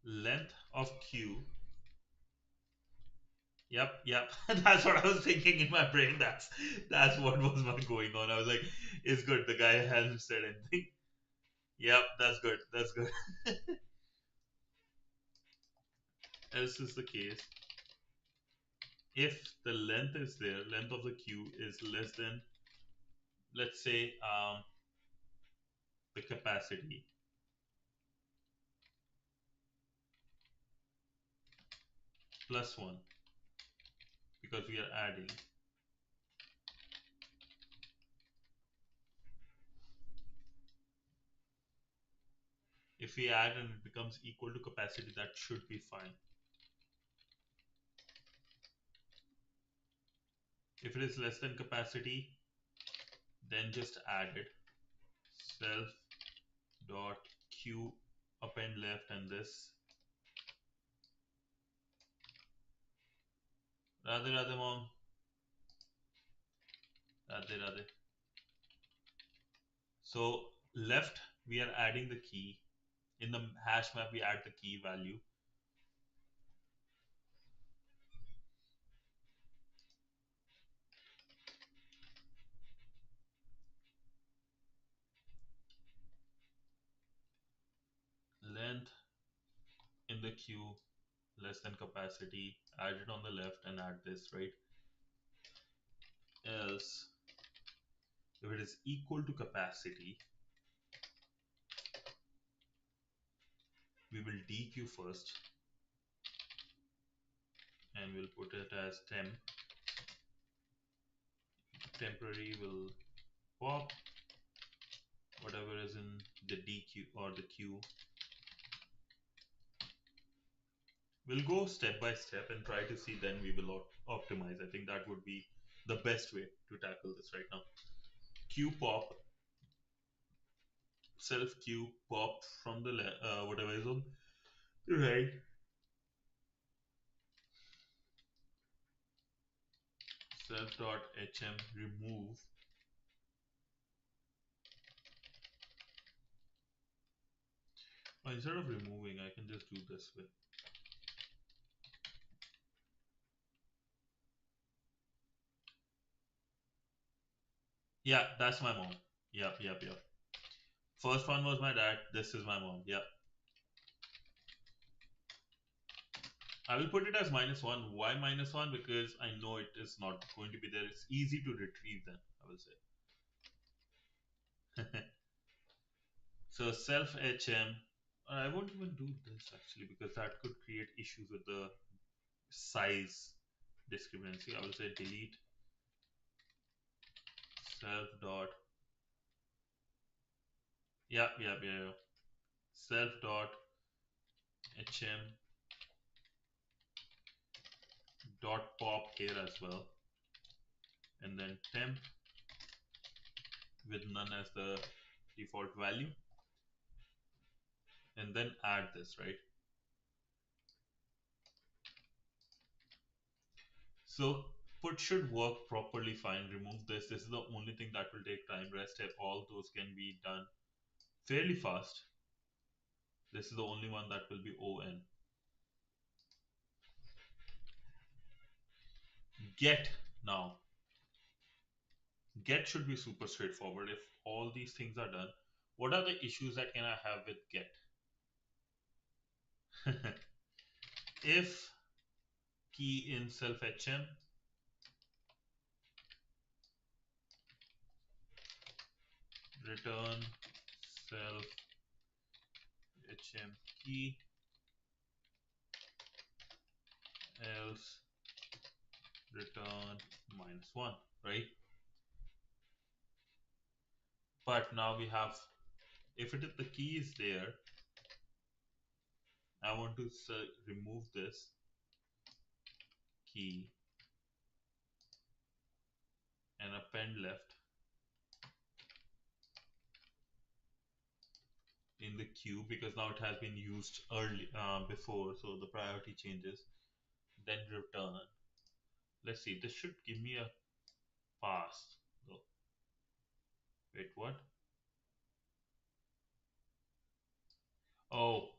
Length of queue. Yep. That's what I was thinking in my brain. That's what was going on. I was like, it's good. The guy hasn't said anything. Yep, that's good. That's good. Else is the case. If the length is there, length of the queue is less than, let's say, the capacity plus one, because we are adding. If we add and it becomes equal to capacity, that should be fine. If it is less than capacity, then just add it. Self dot q append left and this. Radhe mom. Radhe. So left, we are adding the key. In the hash map, we add the key value. Length in the queue less than capacity, add it on the left and add this, right? Else If it is equal to capacity, we will dequeue first and we'll put it as temp. Temporary will pop whatever is in the dequeue or the queue. We'll go step by step and try to see, then we will optimize. I think that would be the best way to tackle this right now. Queue pop, self queue pop from the whatever is on the right. Self.hm remove. Instead of removing, I can just do this way. Yeah, that's my mom. Yep. First one was my dad. This is my mom. Yep. I will put it as -1. Why -1? Because I know it is not going to be there. It's easy to retrieve then, I will say. So self hm. I won't even do this actually because that could create issues with the size discrepancy. I will say delete self dot. Yeah. Self dot hm dot pop here as well, and then temp with none as the default value, and then add this, right? So put should work properly fine. Remove this. This is the only thing that will take time. Rest all those can be done fairly fast. This is the only one that will be on. Get now. Get should be super straightforward. If all these things are done, what are the issues that can I have with get? If key in self hm return self hm key, else return -1, right? But now we have, if it is the key is there, I want to remove this key and append left in the queue because now it has been used early before, so the priority changes. Then return. Let's see, this should give me a pass though. Wait, what? Oh,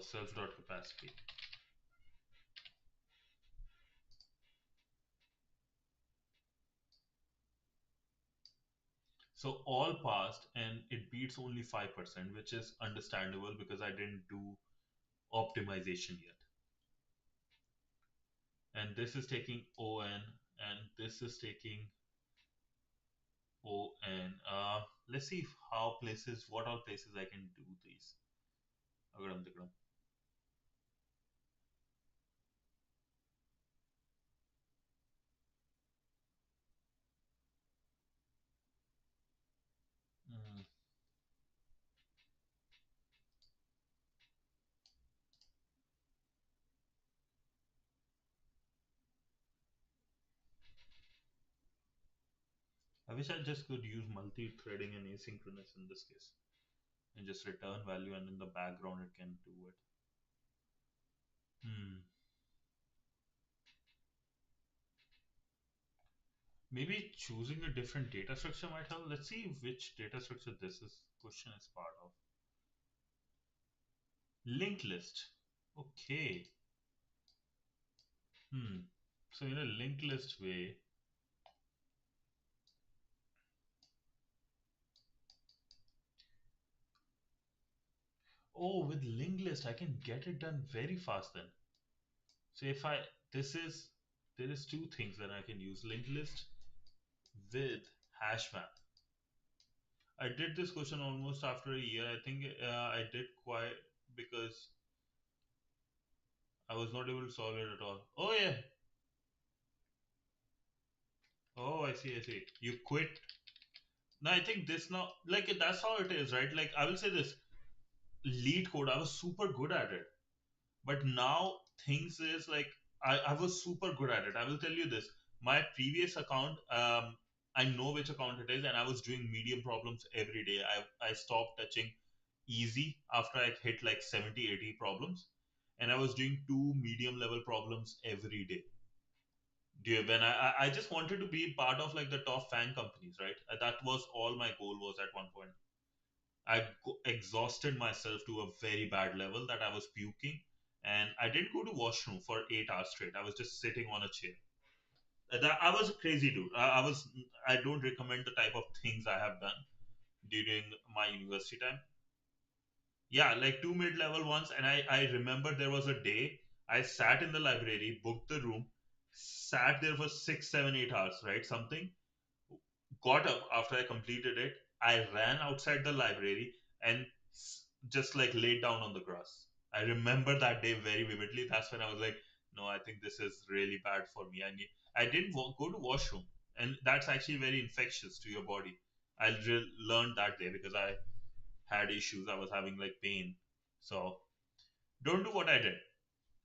self.capacity. So all passed and it beats only 5%, which is understandable because I didn't do optimization yet. And this is taking on and this is taking on. Let's see how places, what all places I can do these. Agadam, tikadam. Mm. I wish I just could use multi-threading and asynchronous in this case and just return value and in the background it can do it. Hmm. Maybe choosing a different data structure might help. Let's see which data structure this is question is part of. Linked list. Okay. Hmm. So in a linked list way, Oh, with linked list, I can get it done very fast then. So if I, this is, there is two things that I can use linked list with HashMap. I did this question almost after a year. I think I did quite because I was not able to solve it at all. Oh yeah. Oh, I see. I see. You quit. No, I think this now, like that's how it is, right? Like I will say this: Leetcode, I was super good at it, but now things is like I was super good at it. I will tell you this: my previous account, I know which account it is, and I was doing medium problems every day. I stopped touching easy after I hit like 70, 80 problems, and I was doing two medium level problems every day. When I just wanted to be part of like the top FAANG companies, right? That was all my goal was at one point. Exhausted myself to a very bad level that I was puking, and I didn't go to washroom for 8 hours straight. I was just sitting on a chair. I was a crazy dude. I was. I don't recommend the type of things I have done during my university time. Yeah, like two mid-level ones, and I remember there was a day I sat in the library, booked the room, sat there for 6, 7, 8 hours, right? Something, got up after I completed it. I ran outside the library and just like laid down on the grass. I remember that day very vividly. That's when I was like, no, I think this is really bad for me. I didn't go to washroom, and that's actually very infectious to your body. I learned that day because I had issues. I was having like pain. So don't do what I did.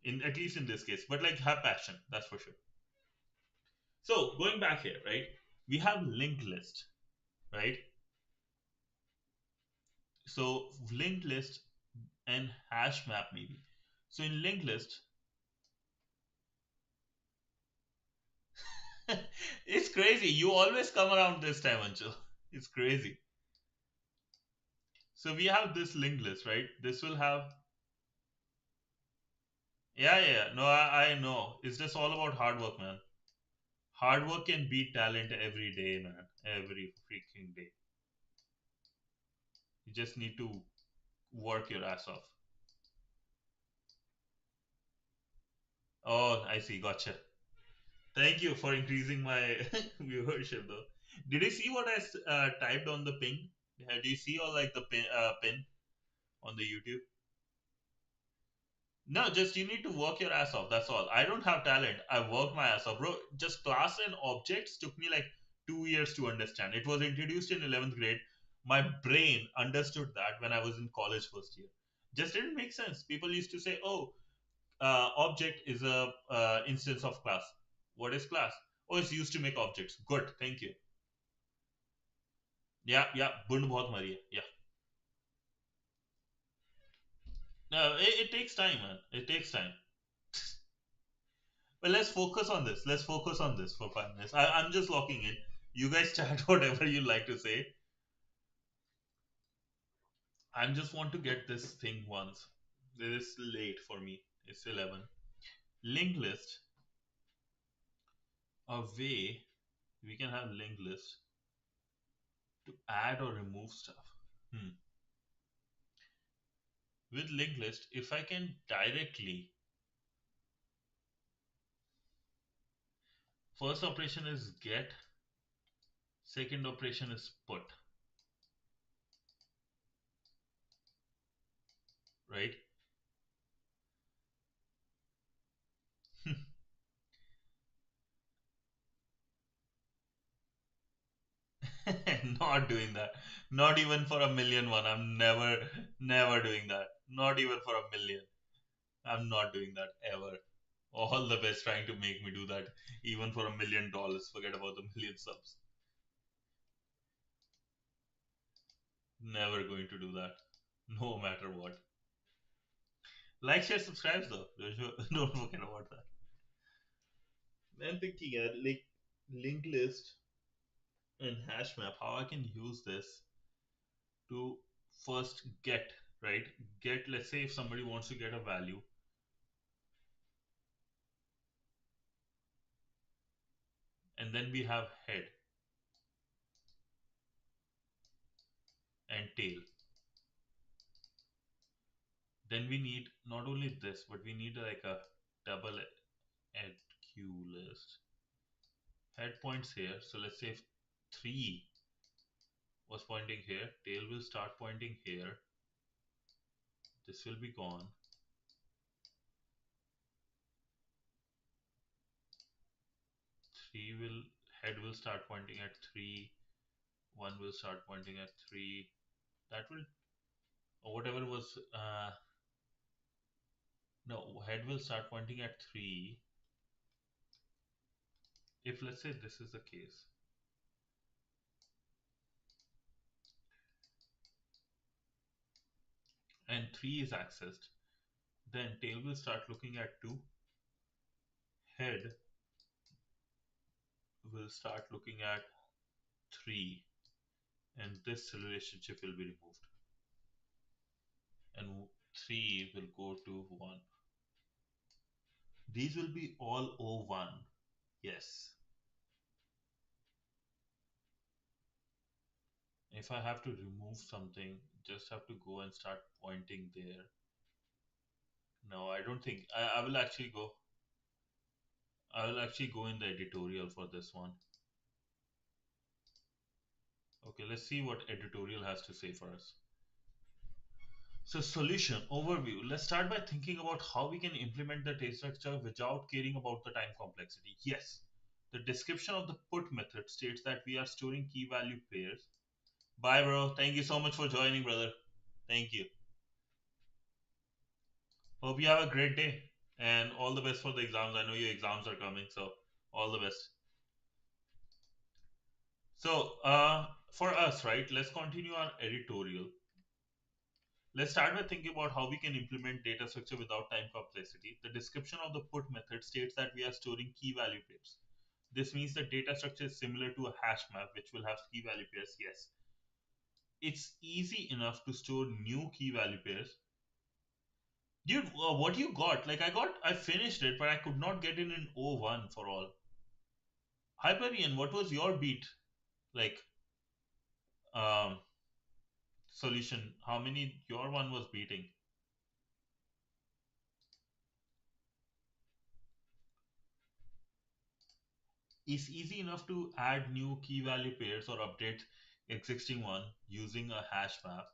In at least in this case, but like have passion. That's for sure. So going back here, right? We have linked list, right? So linked list and hash map maybe. So in linked list, it's crazy. You always come around this time, Anshul. It's crazy. So we have this linked list, right? This will have, yeah, yeah, yeah. No, I know. It's just all about hard work, man. Hard work can beat talent every day, man. Every freaking day. You just need to work your ass off. Oh, I see. Gotcha. Thank you for increasing my viewership, though. Did you see what I typed on the ping? Do you see all like the pin on the YouTube? No, just you need to work your ass off. That's all. I don't have talent. I worked my ass off, bro. Just class and objects took me like 2 years to understand. It was introduced in 11th grade. My brain understood that when I was in college first year. Just didn't make sense. People used to say, "Oh, object is a instance of class." What is class? Oh, it's used to make objects. Good, thank you. Yeah, yeah. Bund bahut mari hai. Yeah. No, it takes time, man. It takes time. Well, let's focus on this. Let's focus on this for 5 minutes. I'm just locking in. You guys chat whatever you like to say. I just want to get this thing once. It is late for me. It's 11. Linked list, a way we can have linked list to add or remove stuff. Hmm. With linked list, if I can directly, first operation is get, second operation is put, right? Not doing that. Not even for a million one. I'm never doing that. Not even for a million. I'm not doing that ever. All the best trying to make me do that, even for $1 million. Forget about the million subs. Never going to do that, no matter what. Like, share, subscribe though. Don't forget about that. I'm thinking, like linked list and hash map, how I can use this to first get, right? Get, let's say if somebody wants to get a value, and then we have head and tail. Then we need not only this, but we need like a double head queue list. Head points here. So let's say if 3 was pointing here, tail will start pointing here. This will be gone. 3 will head will start pointing at 3. 1 will start pointing at 3. That will, or whatever was no, head will start pointing at 3. If let's say this is the case, and 3 is accessed, then tail will start looking at 2. Head will start looking at 3, and this relationship will be removed, and 3 will go to 1. These will be all O1. Yes. If I have to remove something, just have to go and start pointing there. No, I don't think I will actually go. I will actually go in the editorial for this one. Okay, let's see what editorial has to say for us. So solution overview. Let's start by thinking about how we can implement the data structure without caring about the time complexity. Yes, the description of the put method states that we are storing key value pairs. Bye, bro. Thank you so much for joining, brother. Thank you. Hope you have a great day and all the best for the exams. I know your exams are coming, so all the best. So, for us, right, let's continue our editorial. Let's start by thinking about how we can implement data structure without time complexity. The description of the put method states that we are storing key value pairs. This means the data structure is similar to a hash map, which will have key value pairs. Yes. It's easy enough to store new key value pairs. Dude, what you got? Like I finished it, but I could not get it in O1 for all. Hyperion, what was your beat? Like, um, solution. How many your one was beating? It's easy enough to add new key value pairs or update existing one using a hash map.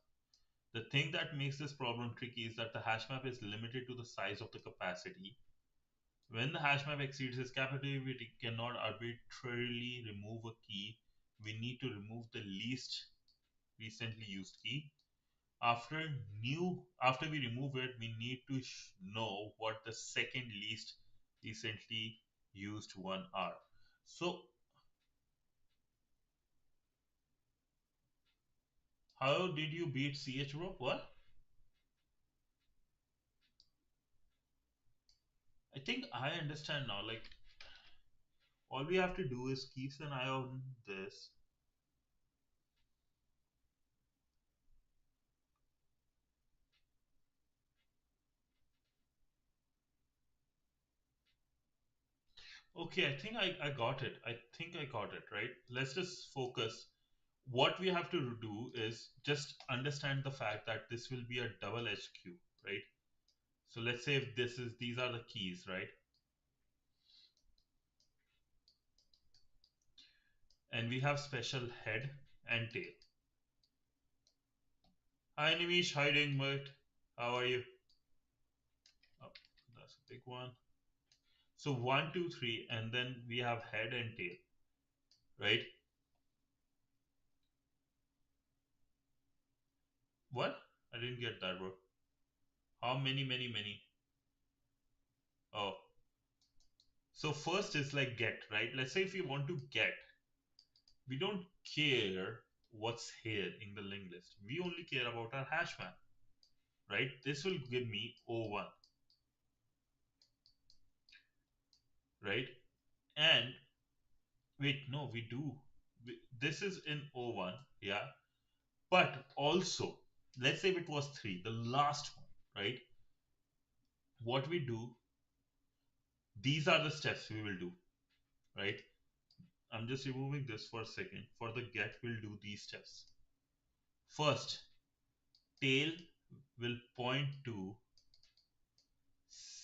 The thing that makes this problem tricky is that the hash map is limited to the size of the capacity. When the hash map exceeds its capacity, we cannot arbitrarily remove a key. We need to remove the least recently used key. After we remove it, we need to know what the second least recently used one are. So how did you beat CH bro? What? I think I understand now. Like all we have to do is keep an eye on this. Okay, I think I got it. I think I got it, right? Let's just focus. What we have to do is just understand the fact that this will be a double-edged queue, right? So let's say if these are the keys, right? And we have special head and tail. Hi Nimish, hi doing mate. How are you? Oh, that's a big one. So 1, 2, 3, and then we have head and tail, right? What? I didn't get that, bro. How many? Oh, so first is like get, right? Let's say if you want to get, we don't care what's here in the linked list. We only care about our hash map, right? This will give me O1, right? And wait, no, we do. This is in O1, yeah. But also, let's say if it was 3, the last one, right? What we do, these are the steps we will do, right? I'm just removing this for a second. For the get, we'll do these steps. First, tail will point to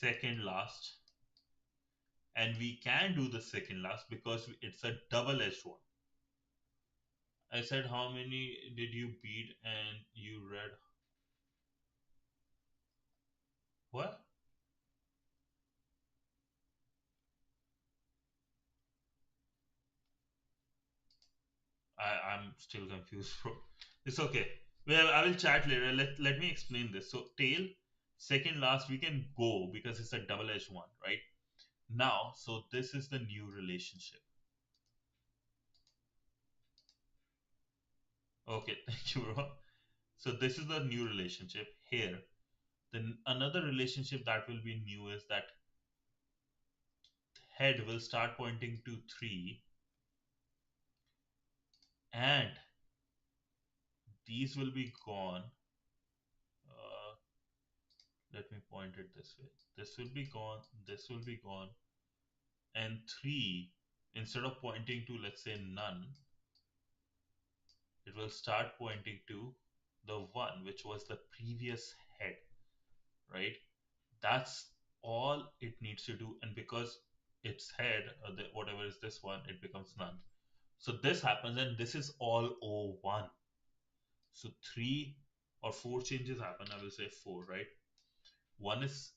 second last, and we can do the second last because it's a double-edged one. I said how many did you beat and you read what? I'm still confused, bro. It's okay. Well, I will chat later. Let me explain this. So tail, second last, we can go because it's a double-edged one, right? Now, so this is the new relationship. Okay, thank you, bro. So this is the new relationship here. Then another relationship that will be new is that head will start pointing to 3, and these will be gone. Uh, Let me point it this way. This will be gone, this will be gone, and 3, instead of pointing to, let's say, none, it will start pointing to the 1, which was the previous head, right? That's all it needs to do. And because its head, whatever is this one, it becomes none. So this happens, and this is all O1. So 3 or 4 changes happen. I will say 4, right? One is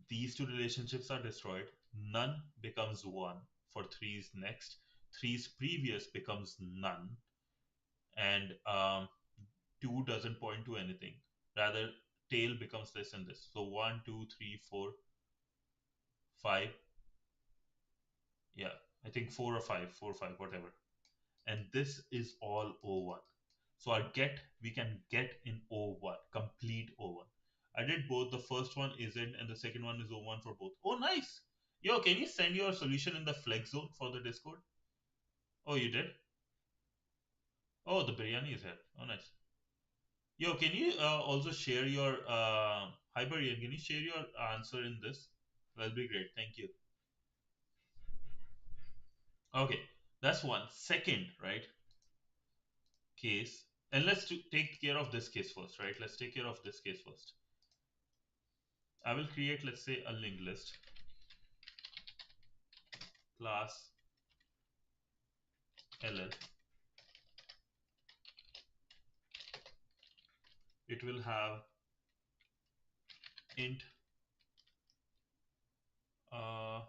these two relationships are destroyed. None becomes 1 for 3's next. 3's previous becomes none. And 2 doesn't point to anything. Rather, tail becomes this and this. So 1, 2, 3, 4, 5. Yeah, I think 4 or 5, 4 or 5, whatever. And this is all O1. So our get, we can get in O1, complete O1. I did both. The first one isn't, and the second one is O1 for both. Oh, nice. Yo, can you send your solution in the flex zone for the Discord? Oh, you did? Oh, the biryani is here. Oh, nice. Yo, can you also share your Hyberian? Can you share your answer in this? That'll be great. Thank you. Okay, that's one. Second, right? Case, and let's take care of this case first, right? Let's take care of this case first. I will create, let's say, a linked list class LL. It will have int uh,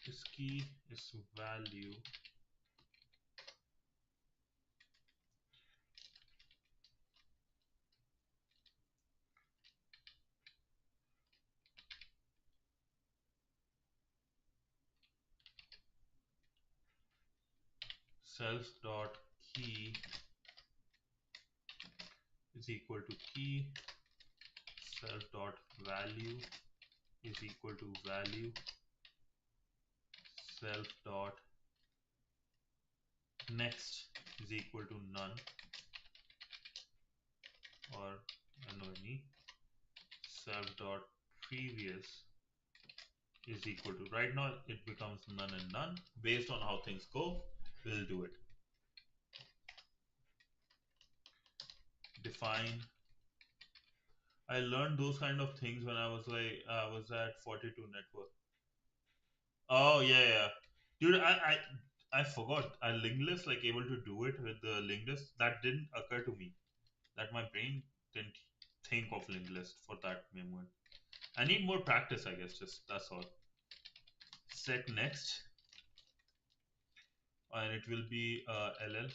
is key is value self dot key is equal to key, self dot value is equal to value, self dot next is equal to none, or NONE, self dot previous is equal to, right now it becomes none and none. Based on how things go, we'll do it. Define. I learned those kind of things when I was at 42 network. Oh yeah, yeah. Dude, I forgot. I linked list, like, able to do it with the linked list. That didn't occur to me. That my brain didn't think of linked list for that moment. I need more practice, I guess. Just that's all. Set next, and it will be LL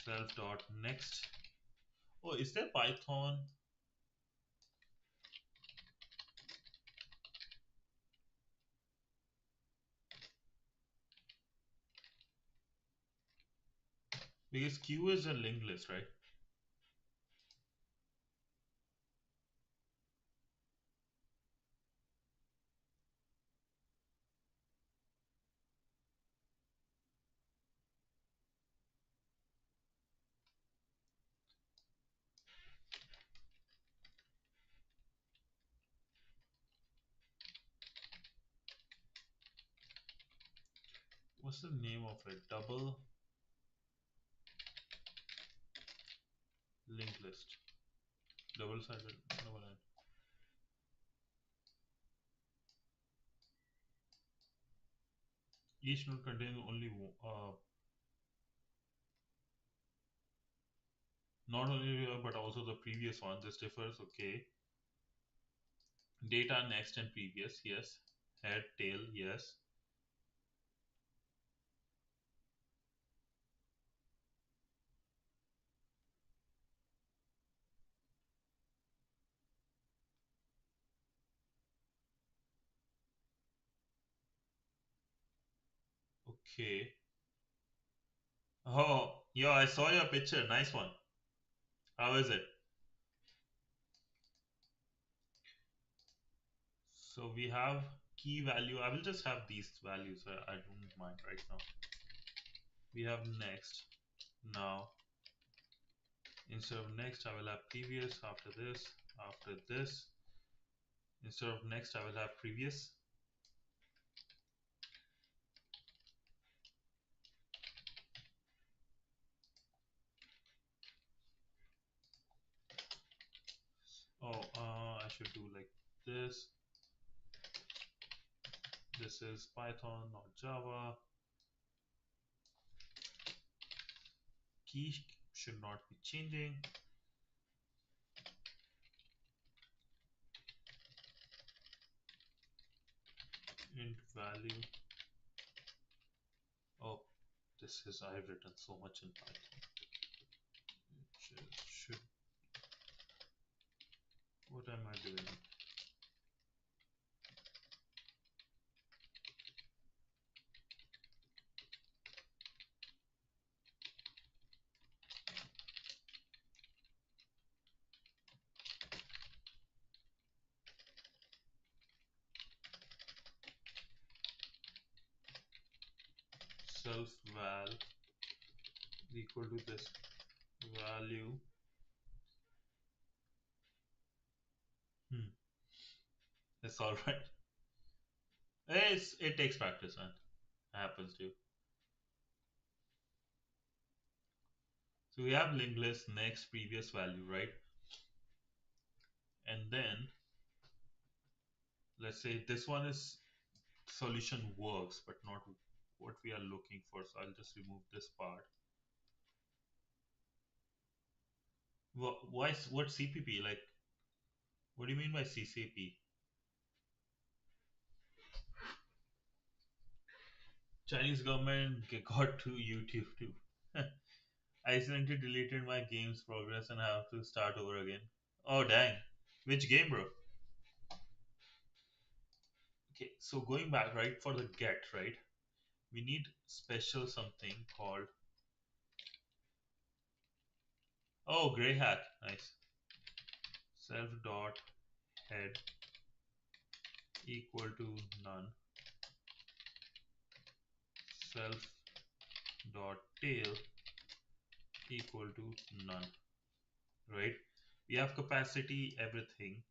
self dot next. Oh, is there Python? Because Q is a linked list, right? What's the name of it? Double linked list. Double sided, double end. Each node contains only not only but also the previous one. This differs. Okay. Data next and previous. Yes. Head, tail. Yes. Okay. Oh, yeah, I saw your picture. Nice one. How is it? So we have key value. I will just have these values. I don't mind right now. We have next. Now, instead of next, I will have previous. After this, after this. Instead of next, I will have previous. Oh, I should do like this. This is Python, not Java. Key should not be changing. Int value. Oh, this is, I have written so much in Python. It should, what am I doing? Self val equal to this value. It's all right. It takes practice, man. Happens to you. So we have linked list next previous value, right? And then let's say this one is solution works, but not what we are looking for. So I'll just remove this part. Why? What CPP? Like, what do you mean by CCP? Chinese government got to YouTube too. I accidentally deleted my game's progress and have to start over again. Oh dang! Which game, bro? Okay, so going back, right, for the get, right, we need special something called, oh, gray hack, nice. Self dot head equal to none. Self dot tail equal to none, right? We have capacity, everything.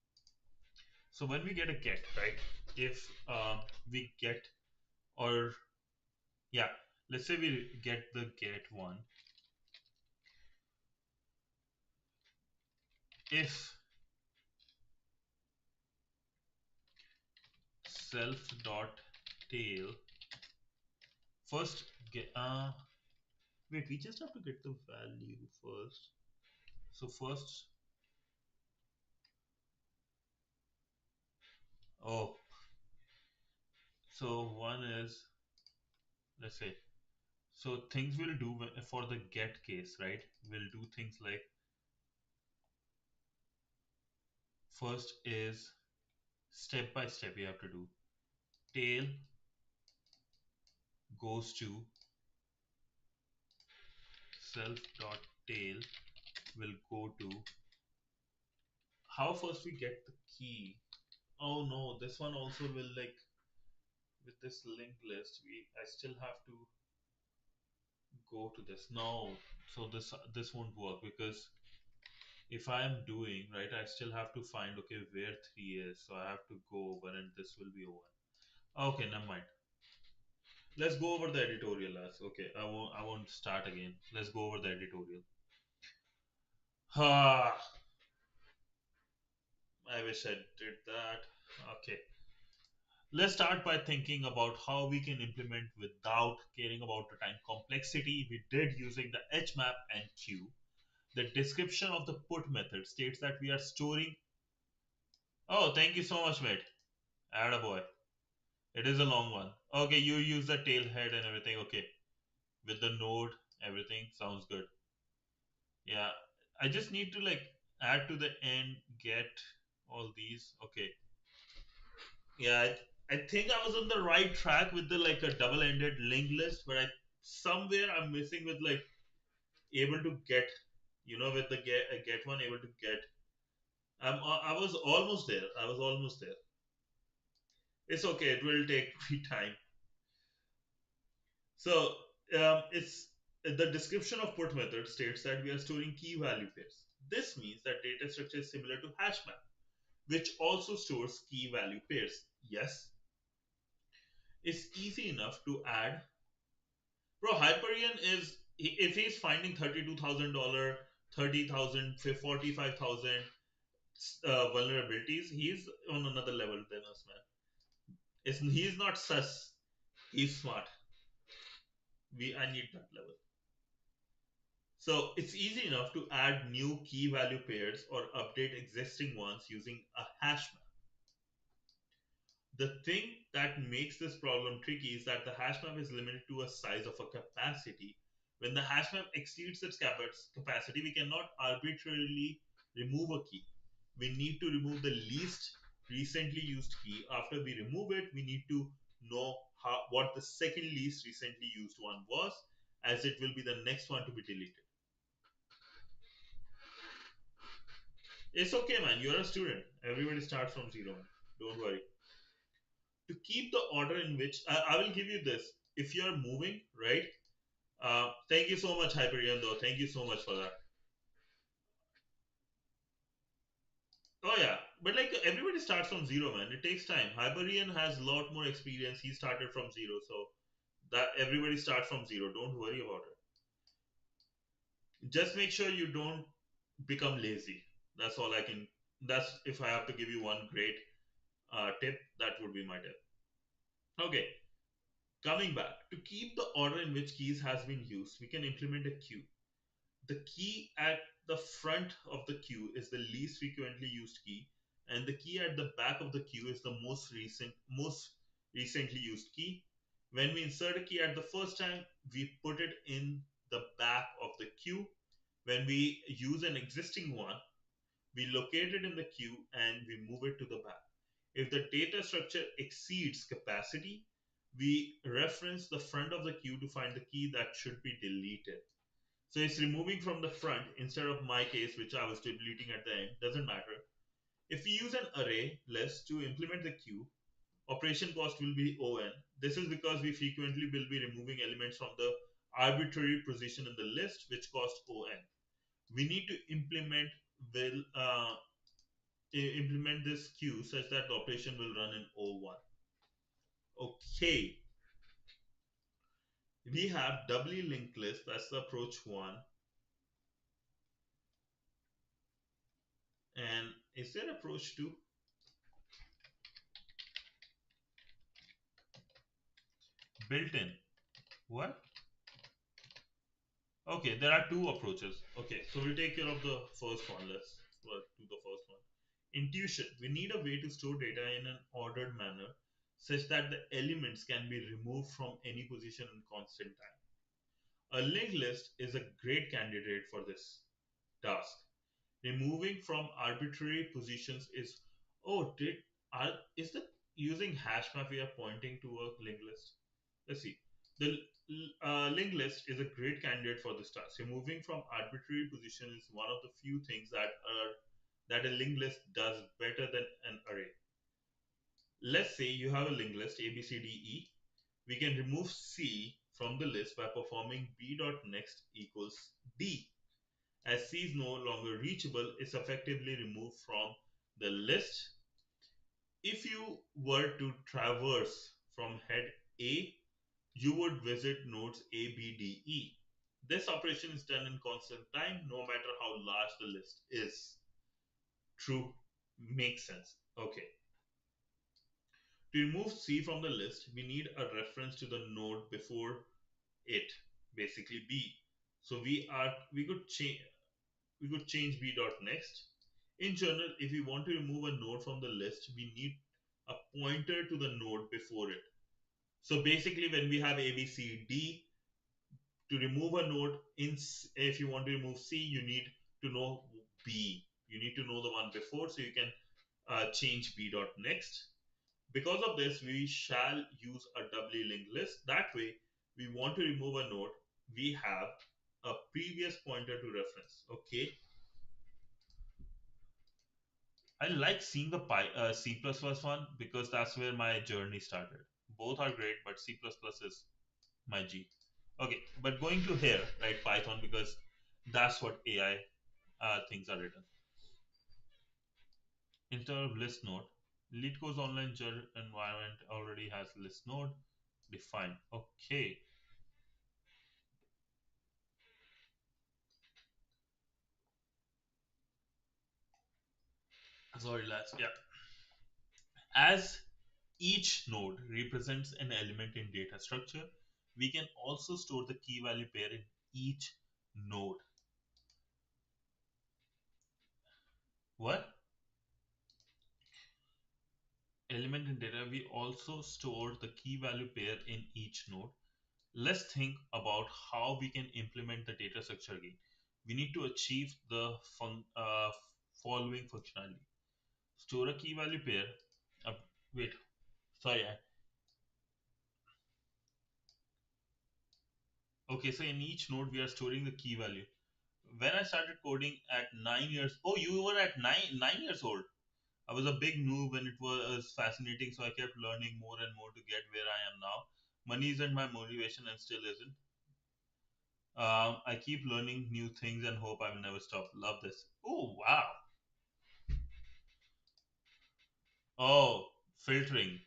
So when we get a get, right, if we get, or yeah, let's say we get the get one. If self dot tail first get wait, we just have to get the value first. So first, oh, so one is, let's say, so things we'll do for the get case, right? We'll do things like, first is step by step you have to do. Tail goes to self dot tail will go to, how first we get the key. Oh no, this one also will, like, with this linked list, I still have to go to this. No, so this won't work, because if I am doing right, I still have to find, okay, where 3 is. So I have to go over and this will be over. Okay, never mind. Let's go over the editorial last. Okay, I won't start again. Let's go over the editorial. Ah, I wish I did that. Okay. Let's start by thinking about how we can implement without caring about the time complexity we did using the HMAP and queue. The description of the put method states that we are storing. Oh, thank you so much, mate. Attaboy. It is a long one. Okay, you use the tail head and everything. Okay, with the node, everything sounds good. Yeah, I just need to like add to the end, get all these. Okay, yeah, I think I was on the right track with the like a double-ended linked list, but I somewhere I'm missing with like able to get, with the get one able to get. I was almost there. I was almost there. It's okay. It will take me time. So it's the description of put method states that we are storing key value pairs. This means that data structure is similar to HashMap, which also stores key value pairs. Yes, it's easy enough to add. Bro, Hyperion is if he's finding $32,000, 30,000, 45,000 vulnerabilities, he's on another level than us, man. He's not sus. He's smart. I need that level. So it's easy enough to add new key value pairs or update existing ones using a hash map. The thing that makes this problem tricky is that the hash map is limited to a size of a capacity. When the hash map exceeds its capacity, we cannot arbitrarily remove a key. We need to remove the least recently used key. After we remove it, we need to know what the second least recently used one was, as it will be the next one to be deleted. It's okay, man. You're a student. Everybody starts from zero. Don't worry. To keep the order in which I will give you this. If you're moving, right? Thank you so much, Hyperion, though. Thank you so much for that. Oh yeah, but like everybody starts from zero, man. It takes time. Hyperion has a lot more experience. He started from zero, so that everybody starts from zero. Don't worry about it. Just make sure you don't become lazy. That's all I can. That's if I have to give you one great tip, that would be my tip. Okay, coming back to keep the order in which keys has been used, we can implement a queue. The key at the front of the queue is the least frequently used key, and the key at the back of the queue is the most recently used key. When we insert a key at the first time, we put it in the back of the queue. When we use an existing one, we locate it in the queue and we move it to the back. If the data structure exceeds capacity, we reference the front of the queue to find the key that should be deleted. So it's removing from the front instead of my case, which I was deleting at the end. Doesn't matter. If we use an array list to implement the queue, operation cost will be on. This is because we frequently will be removing elements from the arbitrary position in the list, which cost on. We need to will implement this queue such that the operation will run in O1. Okay, we have doubly linked list. That's the approach one. And is there approach two? Built in. What? Okay, there are two approaches. Okay, so we'll take care of the first one. Let's do the first one. Intuition. We need a way to store data in an ordered manner such that the elements can be removed from any position in constant time. A linked list is a great candidate for this task. Removing from arbitrary positions is is the using hash map we are pointing to a linked list? Let's see. The linked list is a great candidate for this task. Removing from arbitrary position is one of the few things that a linked list does better than an array. Let's say you have a linked list A B C D E. We can remove C from the list by performing b.next equals D. As C is no longer reachable, it's effectively removed from the list. If you were to traverse from head A, you would visit nodes A, B, D, E. This operation is done in constant time, no matter how large the list is. True, makes sense. Okay. To remove C from the list, we need a reference to the node before it, basically B. So we could change B dot next. In general, if we want to remove a node from the list, we need a pointer to the node before it. So basically, when we have A, B, C, D, to remove a node if you want to remove C, you need to know B. You need to know the one before, so you can change B dot next. Because of this, we shall use a doubly linked list. That way, we want to remove a node, we have a previous pointer to reference. Okay. I like seeing the C++ one because that's where my journey started. Both are great, but C++ is my G. Okay, but going to here, right, Python, because that's what AI things are written. Instead of list node, Leetcode's online environment already has list node defined. Okay, sorry, lads. Yeah, as each node represents an element in data structure, we can also store the key value pair in each node. What? Element in data, we also store the key value pair in each node. Let's think about how we can implement the data structure again. We need to achieve the following functionality. Store a key value pair. Wait, sorry. Okay, so in each node we are storing the key value. When I started coding at 9 years, oh, you were at 9 years old. I was a big noob and it was fascinating, so I kept learning more and more to get where I am now. Money isn't my motivation and still isn't. I keep learning new things and hope I will never stop. Love this. Oh, wow. Oh, filtering.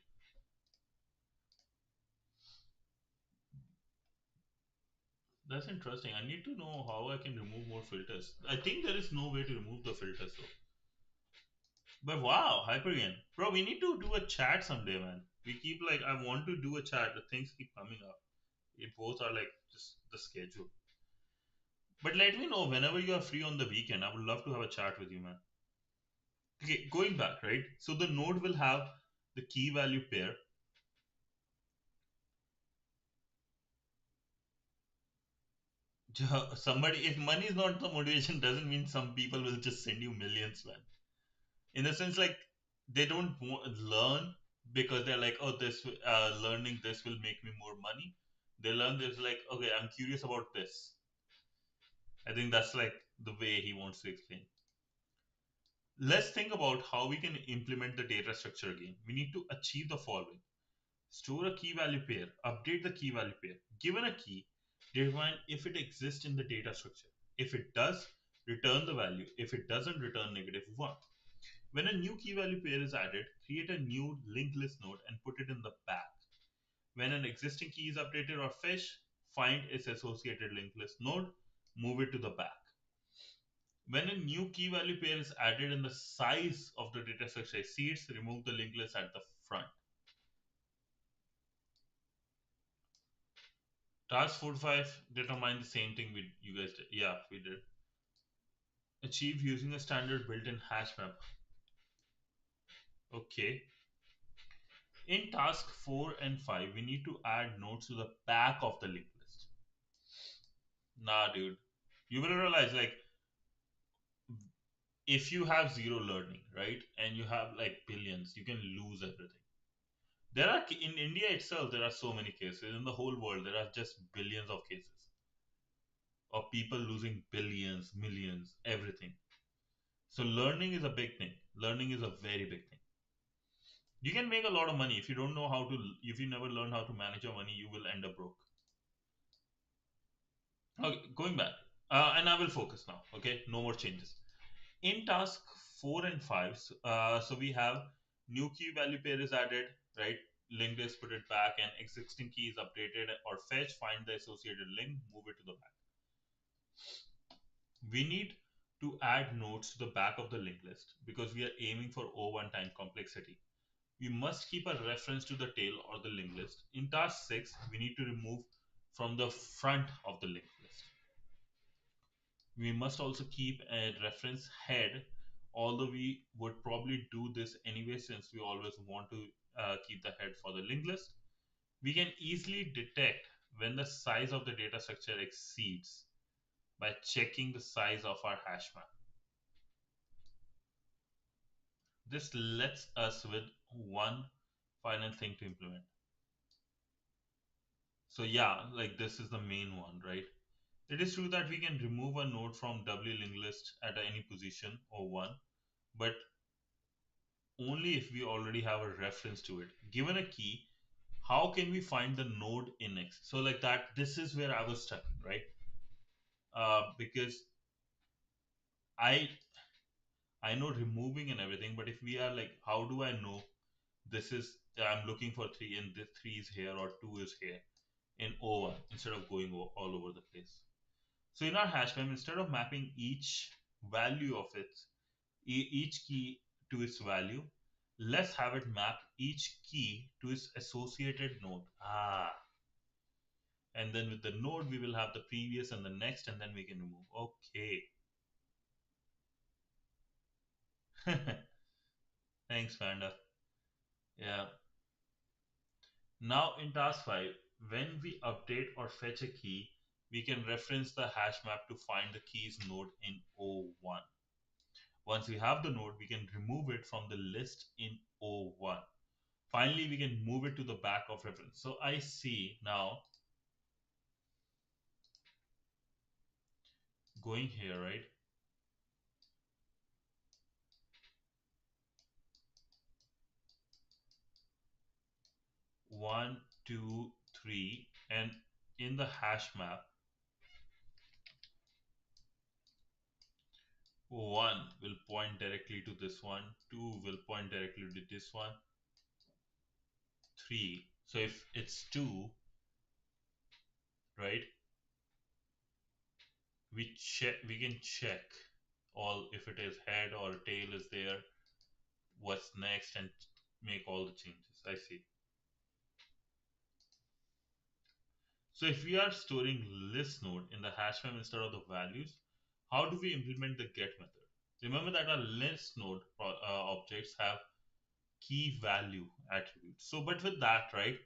That's interesting. I need to know how I can remove more filters. I think there is no way to remove the filters though. But wow, Hypergen. Bro, we need to do a chat someday, man. We keep like, I want to do a chat, but things keep coming up. It both are like just the schedule. But let me know whenever you are free on the weekend. I would love to have a chat with you, man. Okay, going back, right? So the node will have the key value pair. Somebody, if money is not the motivation, doesn't mean some people will just send you millions, man. In the sense, like they don't learn because they're like, oh, this learning this will make me more money. They learn this like, okay, I'm curious about this. I think that's like the way he wants to explain. Let's think about how we can implement the data structure again. We need to achieve the following. Store a key value pair, update the key value pair. Given a key, define if it exists in the data structure. If it does, return the value. If it doesn't, return -1. When a new key value pair is added, create a new linked list node and put it in the back. When an existing key is updated or fetched, find its associated linked list node, move it to the back. When a new key value pair is added and the size of the data structure exceeds, remove the linked list at the front. Task 45 determine the same thing you guys did. Yeah, we did. Achieve using a standard built-in hash map. Okay. In task 4 and 5, we need to add nodes to the back of the linked list. Nah, dude. You will realize, like, if you have zero learning, right, and you have like billions, you can lose everything. There are in India itself, there are so many cases. In the whole world, there are just billions of cases of people losing billions, millions, everything. So learning is a big thing. Learning is a very big thing. You can make a lot of money if you don't know how to. If you never learn how to manage your money, you will end up broke. Okay, going back, and I will focus now. Okay, no more changes. In task 4 and 5, so we have new key value pair is added, right? linked list, put it back, and existing key is updated or fetch, find the associated link, move it to the back. We need to add nodes to the back of the linked list because we are aiming for O1 time complexity. We must keep a reference to the tail or the linked list. In task 6, we need to remove from the front of the linked list. We must also keep a reference head, although we would probably do this anyway since we always want to keep the head for the linked list. We can easily detect when the size of the data structure exceeds by checking the size of our hash map. This lets us with one final thing to implement. So yeah, like this is the main one, right? It is true that we can remove a node from doubly linked list at any position or one, but only if we already have a reference to it. Given a key, how can we find the node index? So like that, this is where I was stuck, right? Because I know removing and everything, but if we are like, how do I know this is I'm looking for 3 and the 3 is here or 2 is here in O1 instead of going all over the place. So in our hash map, instead of mapping each value of it, each key to its value, let's have it map each key to its associated node. And then with the node, we will have the previous and the next, and then we can remove. Okay. Thanks, Panda. Yeah. Now in task 5, when we update or fetch a key, we can reference the hash map to find the key's node in O1. Once we have the node, we can remove it from the list in O1. Finally, we can move it to the back of reference. So I see now going here, right? 1, 2, 3, and in the hash map, 1 will point directly to this one, 2 will point directly to this one, 3. So if it's 2, right, we can check all if it is head or tail is there, what's next, and make all the changes. I see. So if we are storing list node in the hash map instead of the values, how do we implement the get method? Remember that our list node objects have key value attributes. So, but with that, right,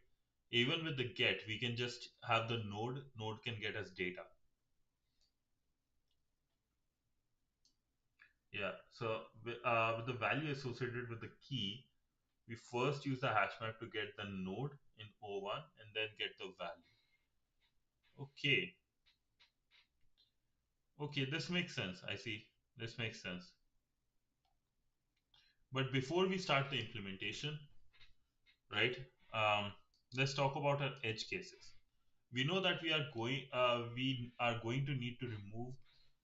even with the get, we can just have the node can get us data. Yeah, so with the value associated with the key, we first use the hash map to get the node in O1 and then get the value. Okay, okay, this makes sense. I see. This makes sense. But before we start the implementation, right? Um, let's talk about our edge cases. We know that we are going to need to remove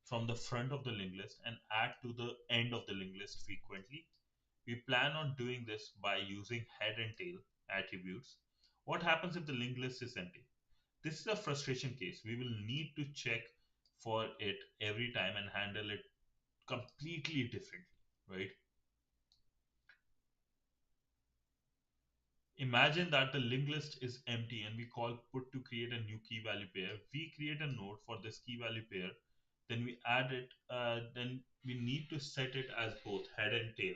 from the front of the linked list and add to the end of the linked list frequently. We plan on doing this by using head and tail attributes. What happens if the linked list is empty? This is a frustration case. We will need to check for it every time and handle it completely differently, right? Imagine that the linked list is empty and we call put to create a new key value pair. We create a node for this key value pair, then we add it, then we need to set it as both head and tail.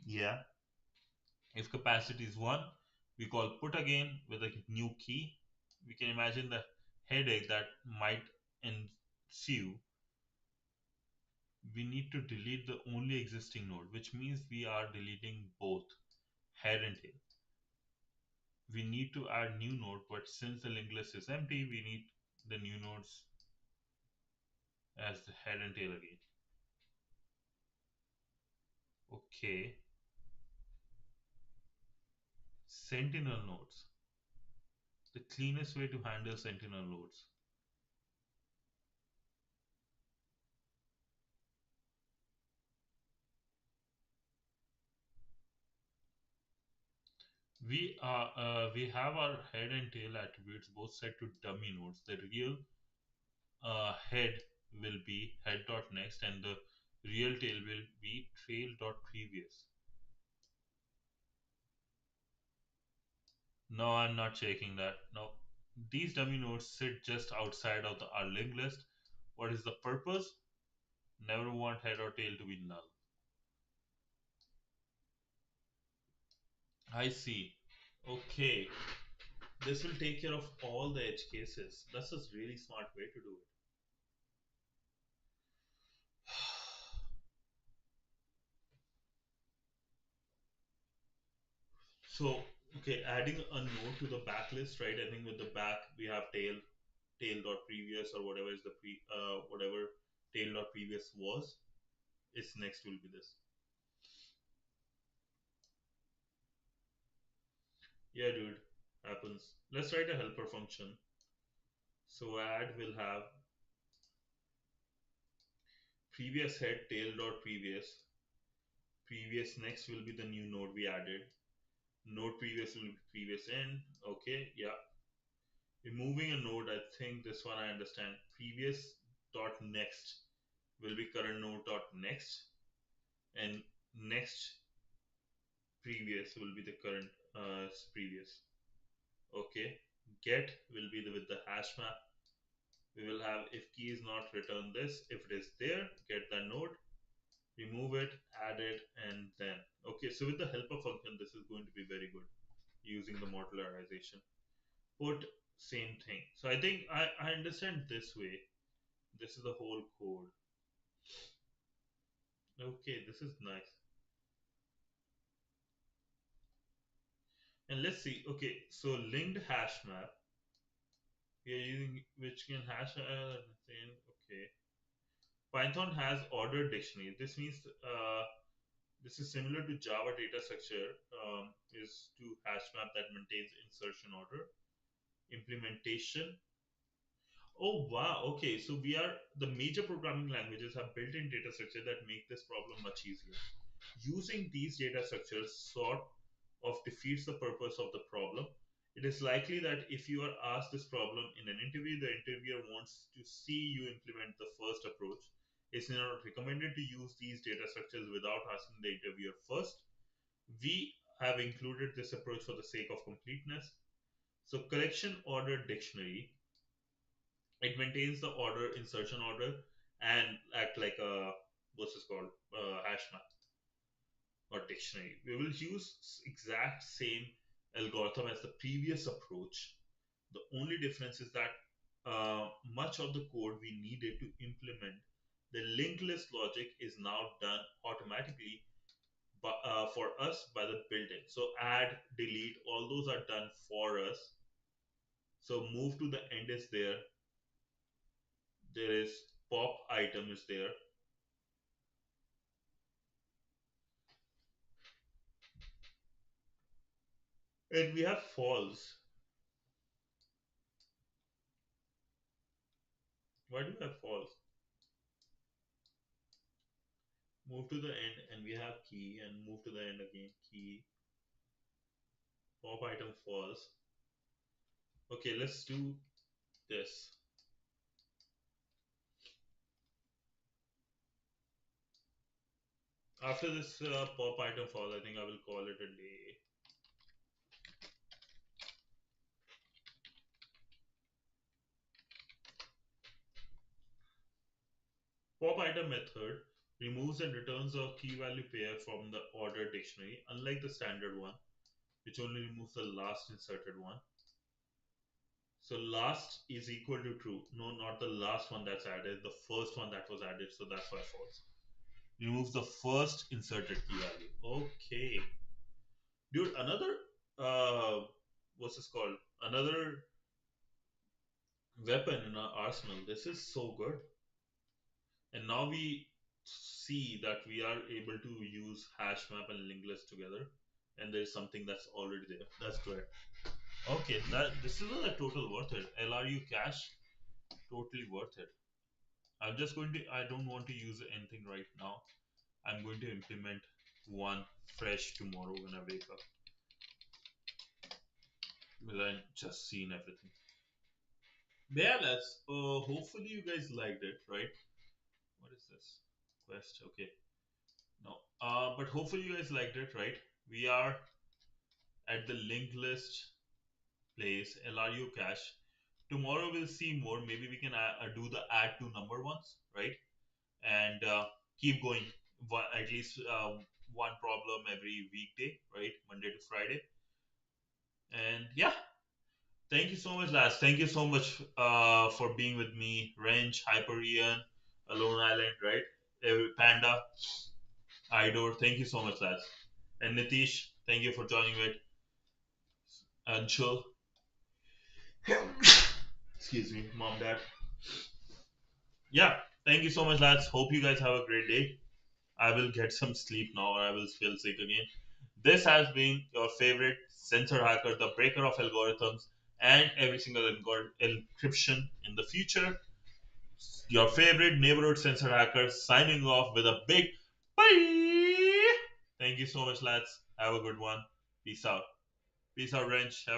Yeah. If capacity is 1, we call put again with a new key. We can imagine the headache that might ensue. We need to delete the only existing node, which means we are deleting both head and tail. We need to add new node, but since the linked list is empty, we need the new nodes as the head and tail again. Okay. Sentinel nodes. The cleanest way to handle sentinel nodes. We have our head and tail attributes both set to dummy nodes. The real head will be head.next and the real tail will be trail.previous. No, I'm not checking that. No. These dummy nodes sit just outside of our linked list. What is the purpose? Never want head or tail to be null. I see. Okay. This will take care of all the edge cases. That's a really smart way to do it. So, okay, adding a node to the backlist, right? I think with the back we have tail dot previous or whatever is the whatever tail dot previous was. Its next will be this. Yeah, dude, happens. Let's write a helper function. So add will have previous head tail dot previous. Previous next will be the new node we added. Node previous will be previous end. Okay, yeah. Removing a node, I think this one I understand. Previous dot next will be current node dot next, and next previous will be the current previous. Okay. Get will be with the hash map. We will have if key is not return this. If it is there, get the node, remove it, add it, and then. Okay, so with the helper function, this is going to be very good using the modularization. Put same thing. So I think I understand this way. This is the whole code. Okay, this is nice. And let's see. Okay, so linked hash map. We are using which can hash. Okay. Python has ordered dictionary. This means this is similar to Java data structure. Is to hash map that maintains insertion order. Implementation. Oh wow. Okay, so we are the major programming languages have built-in data structure that make this problem much easier. Using these data structures sort of defeats the purpose of the problem. It is likely that if you are asked this problem in an interview, the interviewer wants to see you implement the first approach. It's not recommended to use these data structures without asking the interviewer first. We have included this approach for the sake of completeness. So collection order dictionary, it maintains the order, insertion order, and act like a what's this called hash map or dictionary. We will use exact same algorithm as the previous approach. The only difference is that much of the code we needed to implement the linked list logic is now done automatically for us by the built-in. So add, delete, all those are done for us. So move to the end is there. There is pop item is there. And we have false. Why do we have false? Move to the end and we have key and move to the end again. Key, pop item false. Okay, let's do this. After this pop item false, I think I will call it a day. Pop item method removes and returns a key value pair from the order dictionary, unlike the standard one, which only removes the last inserted one. So last is equal to true. No, not the last one that's added, the first one that was added. So that's why false. Removes the first inserted key value. Okay. Dude, another what's this called? Another weapon in our arsenal. This is so good. And now we see that we are able to use hash map and linked list together. And there's something that's already there. That's great. Okay, that this is a total worth it. LRU cache, totally worth it. I'm just going to I don't want to use anything right now. I'm going to implement one fresh tomorrow when I wake up. Well, I just seen everything. Yeah, let's. Hopefully you guys liked it, right? What is this? Quest. Okay. No. But hopefully you guys liked it, right? We are at the linked list place, LRU cache. Tomorrow we'll see more. Maybe we can do the add to number ones, right? And keep going. At least one problem every weekday, right? Monday to Friday. And yeah, thank you so much, Laz. Thank you so much for being with me. Wrench, Hyperion, Alone Island, right? Panda, Idor. Thank you so much, Laz. And Nitish, thank you for joining with Anshul. Excuse me, mom, dad. Yeah, thank you so much, lads. Hope you guys have a great day. I will get some sleep now, or I will feel sick again. This has been your favorite sensor hacker, the breaker of algorithms, and every single encryption in the future. Your favorite neighborhood sensor hacker signing off with a big bye. Thank you so much, lads. Have a good one. Peace out. Peace out, Wrench. Have